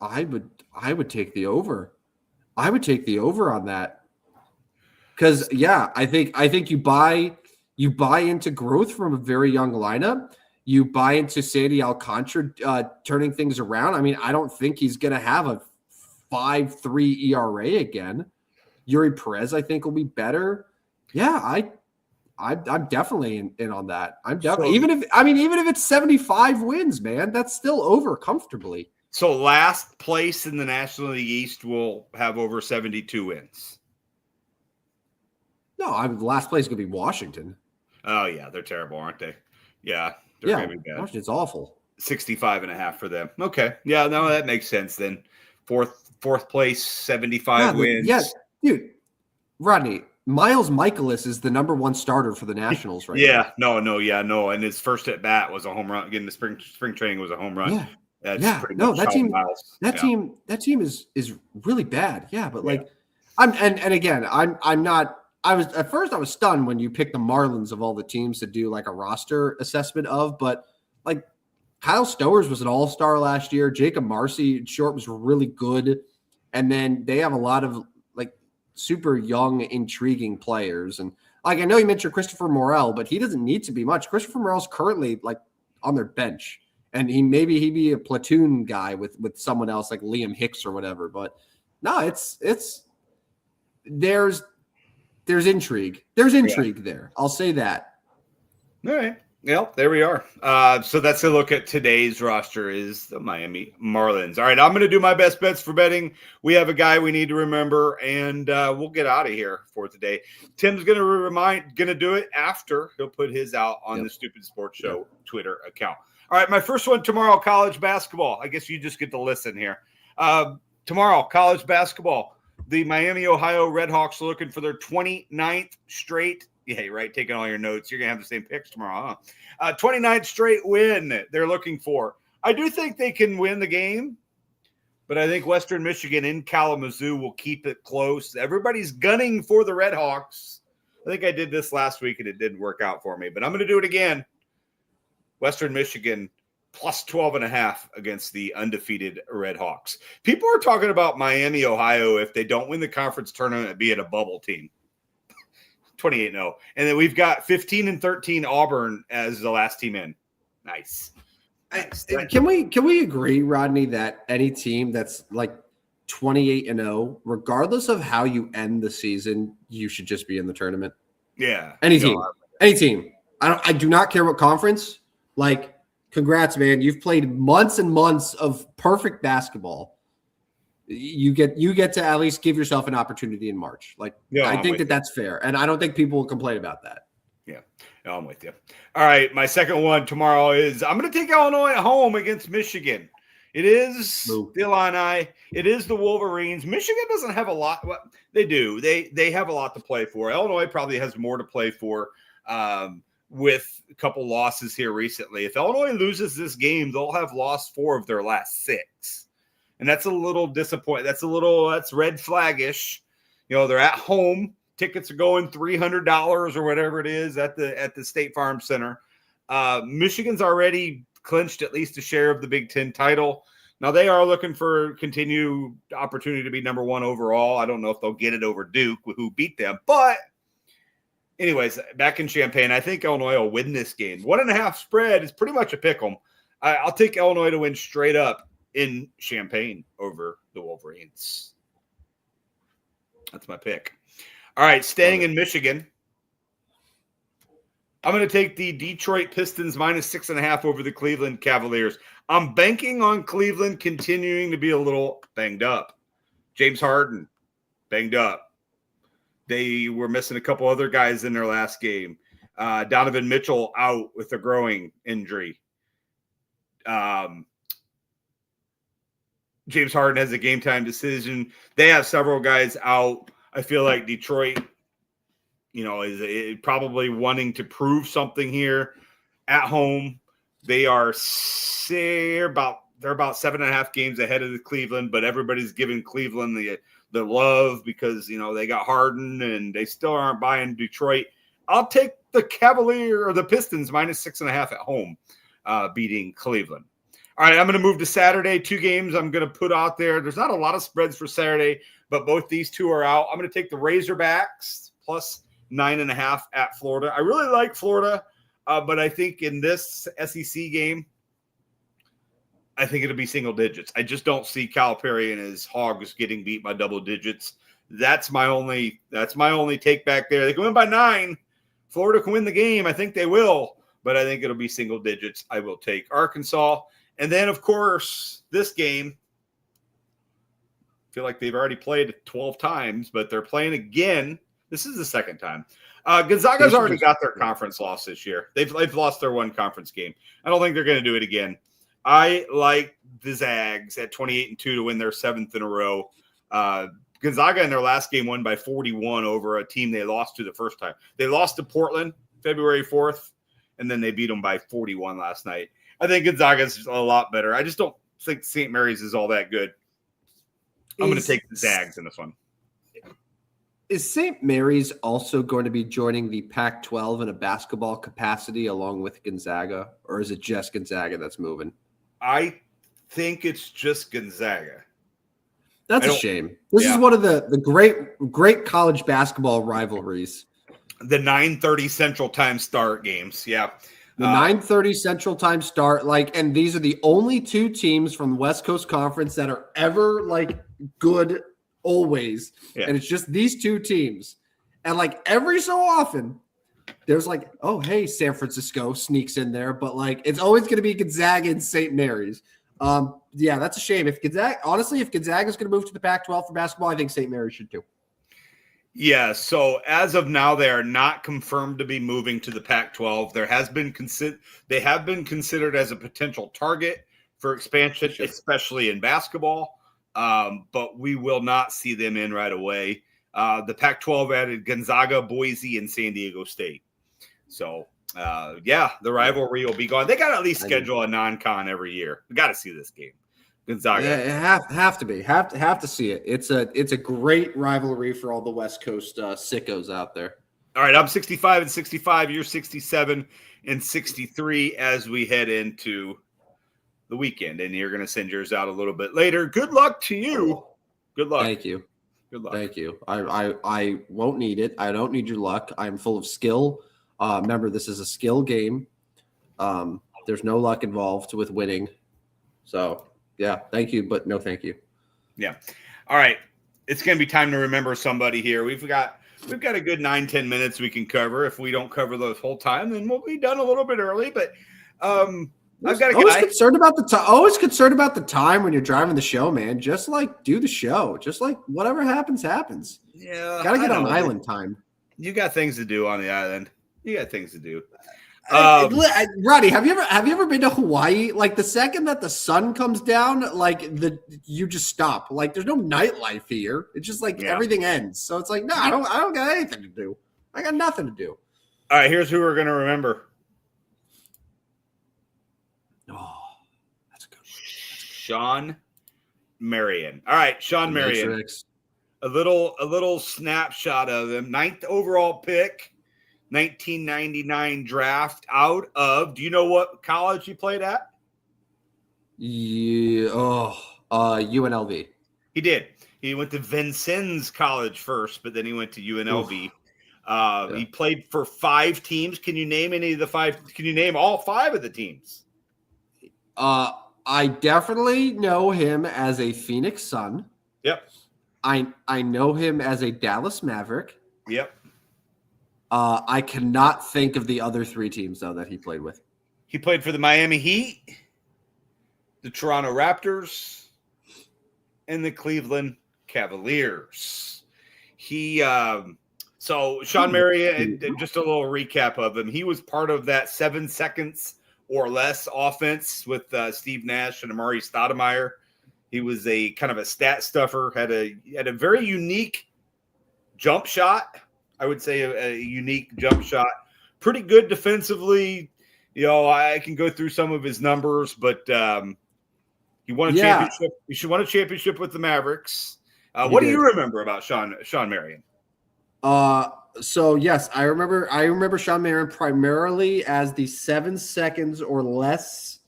I would take the over. I would take the over on that. Because I think you buy into growth from a very young lineup. You buy into Sandy Alcantara turning things around. I mean, I don't think he's going to have a 5.3 ERA again. Yuri Perez, I think, will be better. Yeah, I'm definitely in on that. I'm definitely even if it's 75 wins, man, that's still over comfortably. So last place in the National League East will have over 72 wins. No, last place is going to be Washington. Oh, yeah. They're terrible, aren't they? Yeah. They're going to be bad. Washington's awful. 65 and a half for them. Okay. Yeah, no, that makes sense then. Fourth place, 75 wins. Yes, dude. Rodney, Miles Michaelis is the number 1 starter for the Nationals right now. No. And his first at bat was a home run. Again, the spring training was a home run. Yeah. That's pretty much that team. Miles. That team is really bad. Yeah, but I'm not. I was stunned when you picked the Marlins of all the teams to do like a roster assessment of, but like Kyle Stowers was an all-star last year. Jacob Marcy short was really good, and then they have a lot of like super young, intriguing players. And like I know you mentioned Christopher Morel, but he doesn't need to be much. Christopher Morel's currently like on their bench. And he'd be a platoon guy with someone else like Liam Hicks or whatever. But no, there's intrigue. There's intrigue there. I'll say that. All right. Well, there we are. So that's a look at today's roster is the Miami Marlins. All right, I'm going to do my best bets for betting. We have a guy we need to remember, and we'll get out of here for today. Tim's going to do it after he'll put his out on the Stupid Sports Show Twitter account. All right, my first one tomorrow, college basketball. I guess you just get to listen here. Tomorrow, college basketball. The Miami, Ohio Redhawks are looking for their 29th straight. Yeah, right. Taking all your notes. You're going to have the same picks tomorrow, huh? 29th straight win they're looking for. I do think they can win the game, but I think Western Michigan in Kalamazoo will keep it close. Everybody's gunning for the Redhawks. I think I did this last week, and it didn't work out for me, but I'm going to do it again. Western Michigan plus 12.5 against the undefeated Redhawks. People are talking about Miami, Ohio, if they don't win the conference tournament, being a bubble team. 28-0. And then we've got 15-13 Auburn as the last team in. Nice. Can we agree, Rodney, that any team that's like 28-0, regardless of how you end the season, you should just be in the tournament? Yeah. Any team. I do not care what conference. Like, congrats, man. You've played months and months of perfect basketball. You get to at least give yourself an opportunity in March. Like, I think that's fair. And I don't think people will complain about that. Yeah, I'm with you. All right, my second one tomorrow is I'm going to take Illinois at home against Michigan. It is the Illini. It is the Wolverines. Michigan doesn't have a lot. Well, they do. They have a lot to play for. Illinois probably has more to play for. With a couple losses here recently. If Illinois loses this game, they'll have lost 4 of their last 6. And that's a little disappointing. That's red flaggish. You know, they're at home. Tickets are going $300 or whatever it is at the State Farm Center. Michigan's already clinched at least a share of the Big Ten title. Now they are looking for continued opportunity to be number 1 overall. I don't know if they'll get it over Duke, who beat them, but anyways, back in Champaign, I think Illinois will win this game. 1.5 spread is pretty much a pick 'em. I'll take Illinois to win straight up in Champaign over the Wolverines. That's my pick. All right, staying in Michigan, I'm going to take the Detroit Pistons minus 6.5 over the Cleveland Cavaliers. I'm banking on Cleveland continuing to be a little banged up. James Harden, banged up. They were missing a couple other guys in their last game. Donovan Mitchell out with a growing injury. James Harden has a game time decision. They have several guys out. I feel like Detroit, is probably wanting to prove something here at home. They are they're about 7.5 games ahead of the Cleveland, but everybody's giving Cleveland the love because they got Harden and they still aren't buying Detroit. I'll take the the Pistons -6.5 at home, beating Cleveland. All right, I'm going to move to Saturday. 2 games I'm going to put out there. There's not a lot of spreads for Saturday, but both these two are out. I'm going to take the Razorbacks +9.5 at Florida. I really like Florida, but I think in this SEC game, I think it'll be single digits. I just don't see Calipari and his Hogs getting beat by double digits. That's my only take back there. They can win by 9. Florida can win the game. I think they will, but I think it'll be single digits. I will take Arkansas. And then, of course, this game, I feel like they've already played 12 times, but they're playing again. This is the second time. Gonzaga's already got their conference loss this year. They've lost their one conference game. I don't think they're going to do it again. I like the Zags at 28-2 to win their 7th in a row. Gonzaga in their last game won by 41 over a team they lost to the first time. They lost to Portland February 4th, and then they beat them by 41 last night. I think Gonzaga's a lot better. I just don't think St. Mary's is all that good. I'm going to take the Zags in this one. Is St. Mary's also going to be joining the Pac-12 in a basketball capacity along with Gonzaga, or is it just Gonzaga that's moving? I think it's just Gonzaga. That's a shame. This is one of the great college basketball rivalries. The 9:30 Central Time start games. Yeah. The 9:30 Central Time start, and these are the only 2 teams from the West Coast Conference that are ever good always. Yeah. And it's just these 2 teams. And every so often, there's oh, hey, San Francisco sneaks in there, but it's always going to be Gonzaga and St. Mary's. Yeah, that's a shame. If Gonzaga is going to move to the Pac-12 for basketball, I think St. Mary's should too. Yeah, so as of now, they are not confirmed to be moving to the Pac-12. They have been considered as a potential target for expansion, especially in basketball. But we will not see them in right away. The Pac-12 added Gonzaga, Boise, and San Diego State. So, the rivalry will be gone. They got to at least schedule a non-con every year. We got to see this game. Gonzaga. Yeah, have to see it. It's a great rivalry for all the West Coast sickos out there. All right, I'm 65-65. You're 67-63 as we head into the weekend, and you're going to send yours out a little bit later. Good luck to you. Good luck. Thank you. Good luck. Thank you. I won't need it. I don't need your luck. I'm full of skill. Remember, this is a skill game. There's no luck involved with winning. So. Yeah, thank you, but no thank you. Yeah. All right. It's going to be time to remember somebody here. We've got a good 9-10 minutes we can cover. If we don't cover the whole time, then we'll be done a little bit early. But I've got always concerned about the time. Always concerned about the time when you're driving the show, man. Just do the show. Just whatever happens, happens. Yeah. Got to get on island time. You got things to do on the island. You got things to do. Roddy, have you ever been to Hawaii? The second that the sun comes down, you just stop. There's no nightlife here. It's just everything ends. So it's no, I don't got anything to do. I got nothing to do. All right, here's who we're gonna remember. Oh, that's a good one. Sean Marion. All right, Sean Marion. Matrix. A little snapshot of him. 9th overall pick. 1999 draft out of, do you know what college he played at? Yeah, UNLV. He did. He went to Vincennes College first, but then he went to UNLV. He played for 5 teams. Can you name any of the 5? Can you name all 5 of the teams? I definitely know him as a Phoenix Sun. Yep. I know him as a Dallas Maverick. Yep. I cannot think of the other 3 teams, though, that he played with. He played for the Miami Heat, the Toronto Raptors, and the Cleveland Cavaliers. So Sean Marion, just a little recap of him. He was part of that 7 seconds or less offense with Steve Nash and Amari Stoudemire. He was a kind of a stat stuffer, had a very unique jump shot. I would say a unique jump shot. Pretty good defensively. I can go through some of his numbers, but he won a championship. He won a championship with the Mavericks. What do you remember about Sean Marion? So yes, I remember Sean Marion primarily as the 7 seconds or less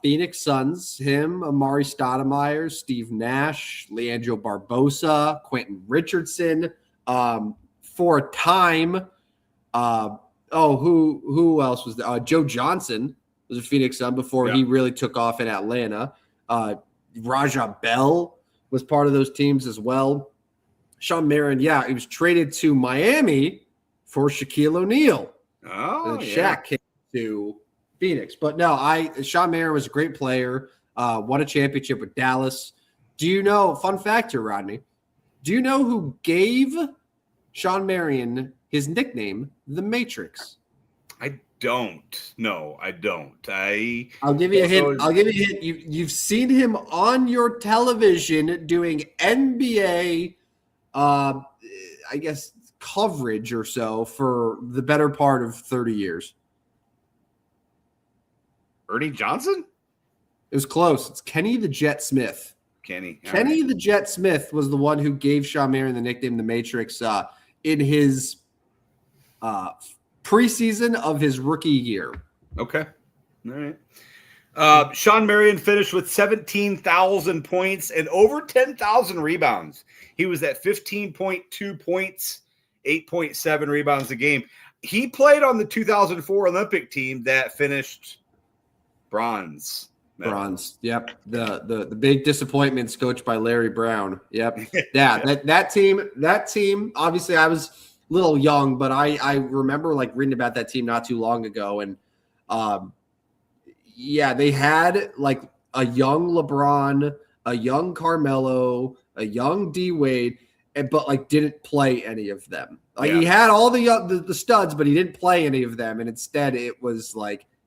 Phoenix Suns. Him, Amari Stoudemire, Steve Nash, Leandro Barbosa, Quentin Richardson. For a time, who else was there? Joe Johnson was a Phoenix Sun before he really took off in Atlanta. Raja Bell was part of those teams as well. Sean Marion, he was traded to Miami for Shaquille O'Neal. And Shaq came to Phoenix. But no, Sean Marion was a great player, won a championship with Dallas. Do you know, fun fact here, Rodney, do you know who gave Sean Marion his nickname, The Matrix? I don't. No, I don't. I'll give you a hint. You've seen him on your television doing NBA, I guess, coverage or so for the better part of 30 years. Ernie Johnson? It was close. It's Kenny the Jet Smith. Kenny the Jet Smith was the one who gave Sean Marion the nickname The Matrix in his preseason of his rookie year. Okay. All right. Sean Marion finished with 17,000 points and over 10,000 rebounds. He was at 15.2 points, 8.7 rebounds a game. He played on the 2004 Olympic team that finished bronze. Bronze. Yep. The big disappointments coached by Larry Brown. Yep. Yeah. that team, obviously I was a little young, but I remember reading about that team not too long ago. And they had a young LeBron, a young Carmelo, a young D Wade, but didn't play any of them. He had all the studs, but he didn't play any of them. And instead it was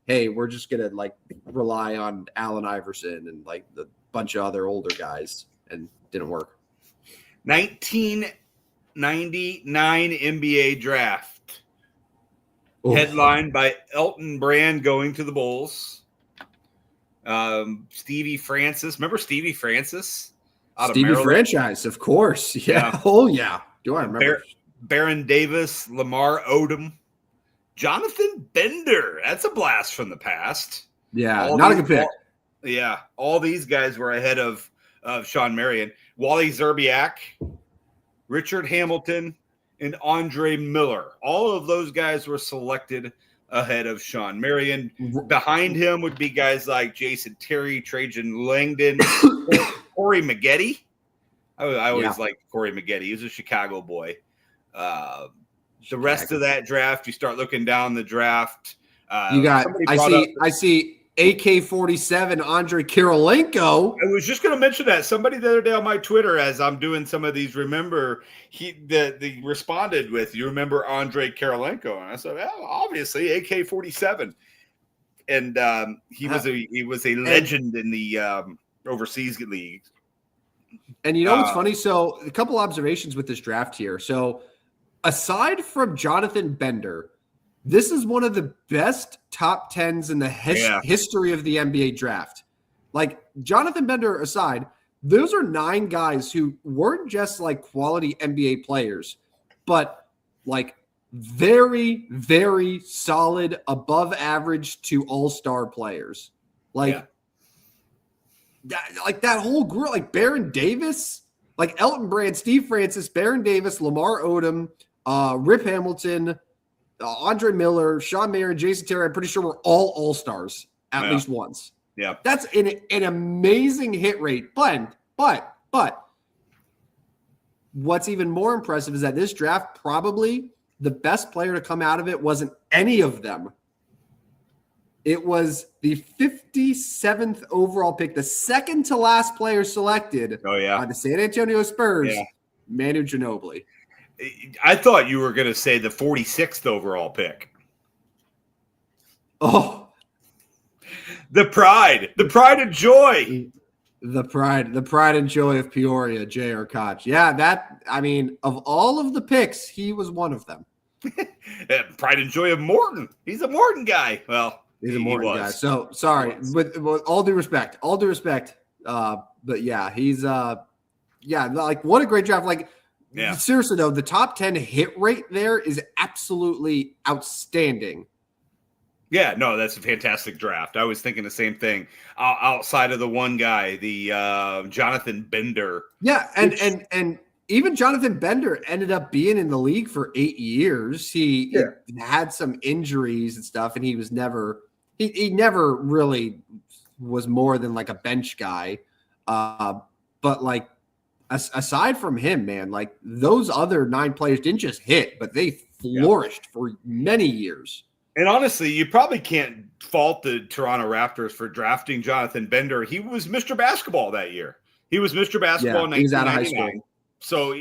hey, we're just going to rely on Allen Iverson and the bunch of other older guys, and didn't work. 1999 NBA draft. Oof. Headlined by Elton Brand going to the Bulls. Stevie Francis. Remember Stevie Francis? Stevie Franchise, of course. Yeah. Oh, yeah. Do I remember? Baron Davis, Lamar Odom. Jonathan Bender. That's a blast from the past. Yeah, not a good pick. All these guys were ahead of Sean Marion. Wally Zerbiak, Richard Hamilton, and Andre Miller. All of those guys were selected ahead of Sean Marion. Behind him would be guys like Jason Terry, Trajan Langdon, Corey Maggette. I always liked Corey Maggette. He was a Chicago boy. The rest of that draft, you start looking down the draft. You got. I see. AK-47 Andre Kirilenko. I was just going to mention that. Somebody the other day on my Twitter, as I'm doing some of these, they responded with, "You remember Andre Kirilenko?" And I said, "Well, obviously AK-47." And he was a legend in the overseas league. And you know what's funny? So a couple observations with this draft here. So aside from Jonathan Bender, this is one of the best top 10s in the history of the NBA draft. Jonathan Bender aside, those are 9 guys who weren't just quality NBA players, but very, very solid, above average to all-star players. That whole group, Baron Davis, Elton Brand, Steve Francis, Baron Davis, Lamar Odom, Rip Hamilton, Andre Miller, Sean Marion, Jason Terry, I'm pretty sure we're all all-stars at least once. Yeah. That's an amazing hit rate. But what's even more impressive is that this draft, probably the best player to come out of it wasn't any of them. It was the 57th overall pick, the second to last player selected by the San Antonio Spurs, Manu Ginobili. I thought you were going to say the 46th overall pick. Oh, the pride and joy. The pride and joy of Peoria, J.R. Koch. Yeah, of all of the picks, he was one of them. Pride and joy of Morton. He's a Morton guy. Well, he's a Morton guy. So sorry, with all due respect. But yeah, he's like what a great draft. Like seriously though, the top 10 hit rate there is absolutely outstanding. Yeah, no, that's a fantastic draft. I was thinking the same thing. Outside of the one guy, the Jonathan Bender. Yeah, and even Jonathan Bender ended up being in the league for 8 years. He had some injuries and stuff, and he was never he never really was more than like a bench guy. But like aside from him, man, like those other 9 players didn't just hit, but they flourished for many years. And honestly, you probably can't fault the Toronto Raptors for drafting Jonathan Bender. He was Mr. Basketball that year. He was Mr. Basketball in 1999. He was out of high school. So,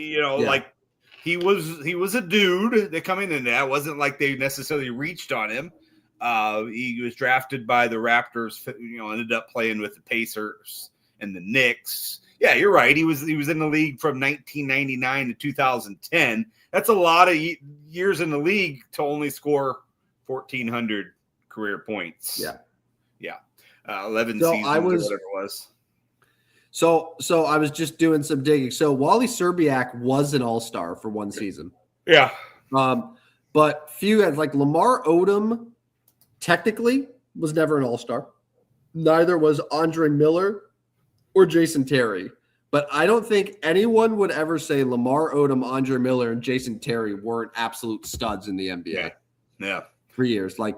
like he was a dude that come in, and that wasn't like they necessarily reached on him. He was drafted by the Raptors, ended up playing with the Pacers and the Knicks. Yeah, you're right. He was in the league from 1999 to 2010. That's a lot of years in the league to only score 1,400 career points. Yeah. 11 seasons or whatever it was. So I was just doing some digging. So Wally Szczerbiak was an all-star for one season. Yeah. But few had like Lamar Odom technically was never an all-star. Neither was Andre Miller or Jason Terry. But I don't think anyone would ever say Lamar Odom, Andre Miller, and Jason Terry weren't absolute studs in the NBA. Yeah. 3 years. Like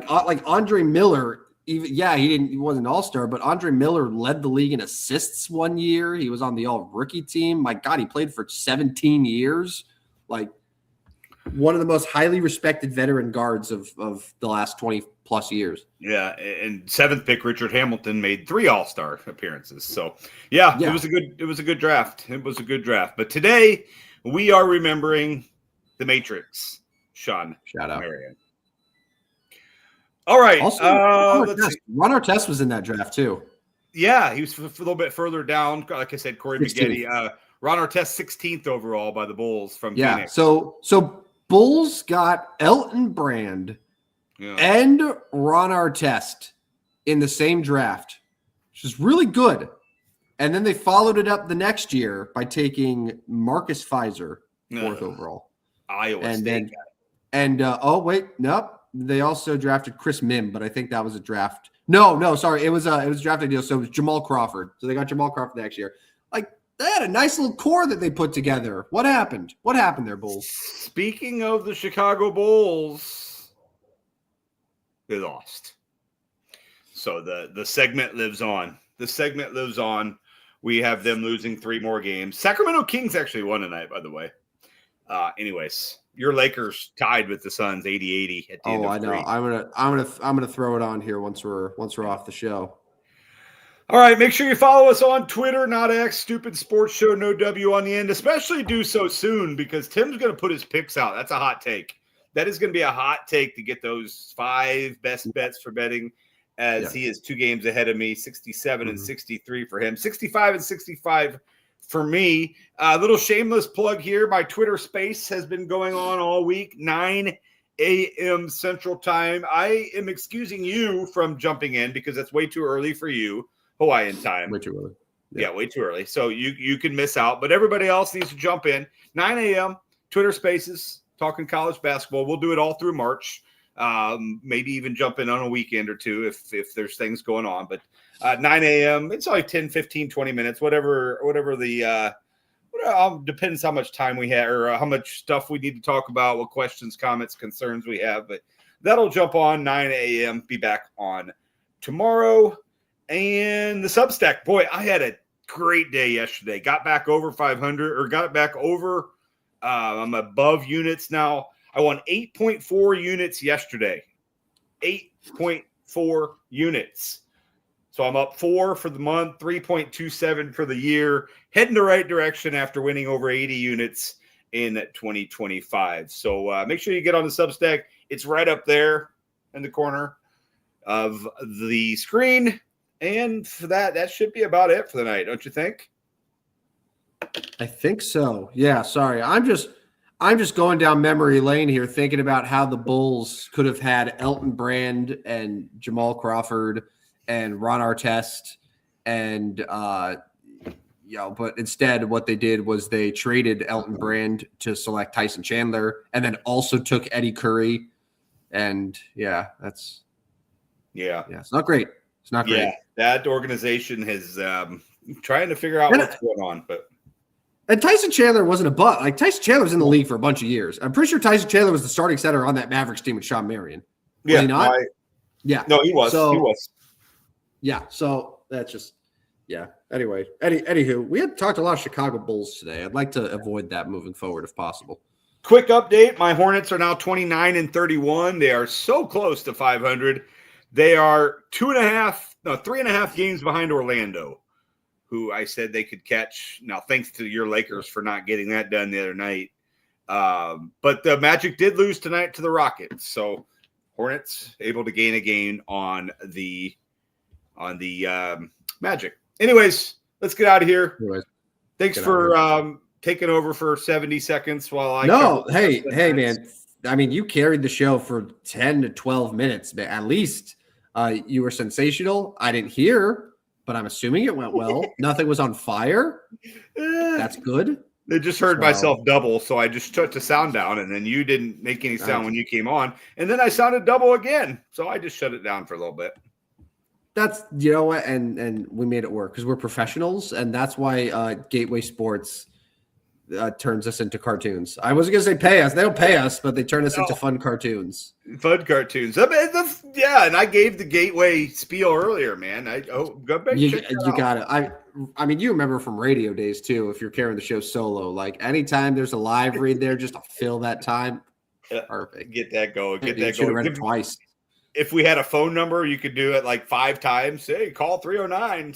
Andre Miller, he wasn't an all-star, but Andre Miller led the league in assists one year. He was on the all-rookie team. My God, he played for 17 years. Like one of the most highly respected veteran guards of the last 20 plus years. Yeah. And 7th pick, Richard Hamilton, made 3 all-star appearances. So it was a good draft. It was a good draft. But today we are remembering the Matrix. Sean. Shout out. Marion. All right. Also, Ron Artest was in that draft too. Yeah, he was a little bit further down. Like I said, Corey 16th. Maggette. Ron Artest 16th overall by the Bulls from Phoenix. So Bulls got Elton Brand and Ron Artest in the same draft, which is really good. And then they followed it up the next year by taking Marcus Fizer 4th overall. Iowa State. They also drafted Chris Mim, but I think that was a draft. No, sorry, it was a drafted deal. So it was Jamal Crawford. So they got Jamal Crawford next year. Like they had a nice little core that they put together. What happened? What happened there, Bulls? Speaking of the Chicago Bulls, they lost. So the segment lives on. The segment lives on. We have them losing 3 more games. Sacramento Kings actually won tonight, by the way. Anyways, your Lakers tied with the Suns 80-80 at the end of I know. 3. I'm gonna throw it on here once we're off the show. All right, make sure you follow us on Twitter, not X, Stupid Sports Show, no W on the end. Especially do so soon because Tim's going to put his picks out. That's a hot take. That is going to be a hot take to get those 5 best bets for betting as he is 2 games ahead of me, 67 and 63 for him, 65 and 65 for me. A little shameless plug here. My Twitter space has been going on all week, 9 a.m. Central Time. I am excusing you from jumping in because that's way too early for you, Hawaiian time. Way too early. Yeah, way too early. So you can miss out, but everybody else needs to jump in. 9 a.m. Twitter Spaces, talking college basketball. We'll do it all through March. Maybe even jump in on a weekend or two if there's things going on. But 9 a.m. It's only 10, 15, 20 minutes, whatever the depends how much time we have or how much stuff we need to talk about, what questions, comments, concerns we have. But that'll jump on 9 a.m. Be back on tomorrow. And the Substack, boy, I had a great day yesterday. Got back over 500 or got it back over. I'm above units now. I won 8.4 units yesterday. 8.4 units. So I'm up 4 for the month, 3.27 for the year. Heading the right direction after winning over 80 units in 2025. So make sure you get on the Substack. It's right up there in the corner of the screen. And for that should be about it for the night, don't you think? I think so. Yeah, sorry. I'm just going down memory lane here, thinking about how the Bulls could have had Elton Brand and Jamal Crawford and Ron Artest, and but instead what they did was they traded Elton Brand to select Tyson Chandler, and then also took Eddie Curry, and it's not great. It's not great. Yeah, that organization has trying to figure out what's going on, And Tyson Chandler wasn't a butt. Like, Tyson Chandler was in the league for a bunch of years. I'm pretty sure Tyson Chandler was the starting center on that Mavericks team with Sean Marion. Was he not? No, he was. So, he was. Yeah. So that's just, Anyway, anywho, we had talked a lot of Chicago Bulls today. I'd like to avoid that moving forward if possible. Quick update. My Hornets are now 29-31. They are so close to 500. They are 3.5 games behind Orlando, who I said they could catch. Now, thanks to your Lakers for not getting that done the other night. But the Magic did lose tonight to the Rockets. So Hornets able to gain a game on the Magic. Anyways, let's get out of here. Thanks for taking over for 70 seconds while I. No, hey, man. I mean, you carried the show for 10 to 12 minutes, but at least you were sensational. I didn't hear, but I'm assuming it went well. Nothing was on fire. That's good. I just heard myself double, so I just shut the sound down, and then you didn't make any sound when you came on, and then I sounded double again, so I just shut it down for a little bit. That's, you know what, and we made it work because we're professionals, and that's why Gateway Sports turns us into cartoons. I wasn't going to say pay us. They don't pay us, but they turn us into fun cartoons. Fun cartoons. Yeah, and I gave the Gateway spiel earlier, man. Go back. You got it. I mean, you remember from radio days too. If you're carrying the show solo, like anytime there's a live read there, just to fill that time. Perfect. Get that going. Get that should have going. read it twice. If we had a phone number, you could do it like 5 times. Hey, call 309.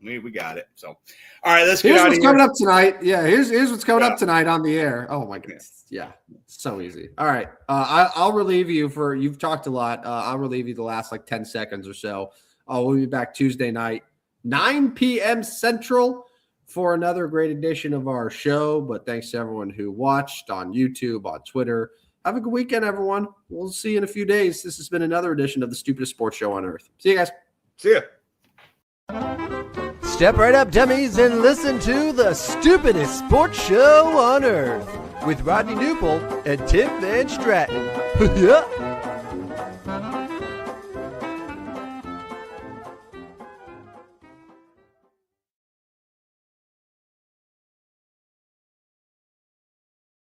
We got it. So, all right, let's get out of here. Here's what's coming up tonight. Yeah, here's what's coming up tonight on the air. Oh my goodness. Yeah, so easy. All right, I'll relieve you for you've talked a lot. I'll relieve you the last like 10 seconds or so. We'll be back Tuesday night, 9 p.m. Central, for another great edition of our show. But thanks to everyone who watched on YouTube, on Twitter. Have a good weekend, everyone. We'll see you in a few days. This has been another edition of the Stupidest Sports Show on Earth. See you guys. See ya. Step right up, dummies, and listen to the Stupidest Sports Show on Earth with Rodney Newbold and Tim Van Stratton. Yeah.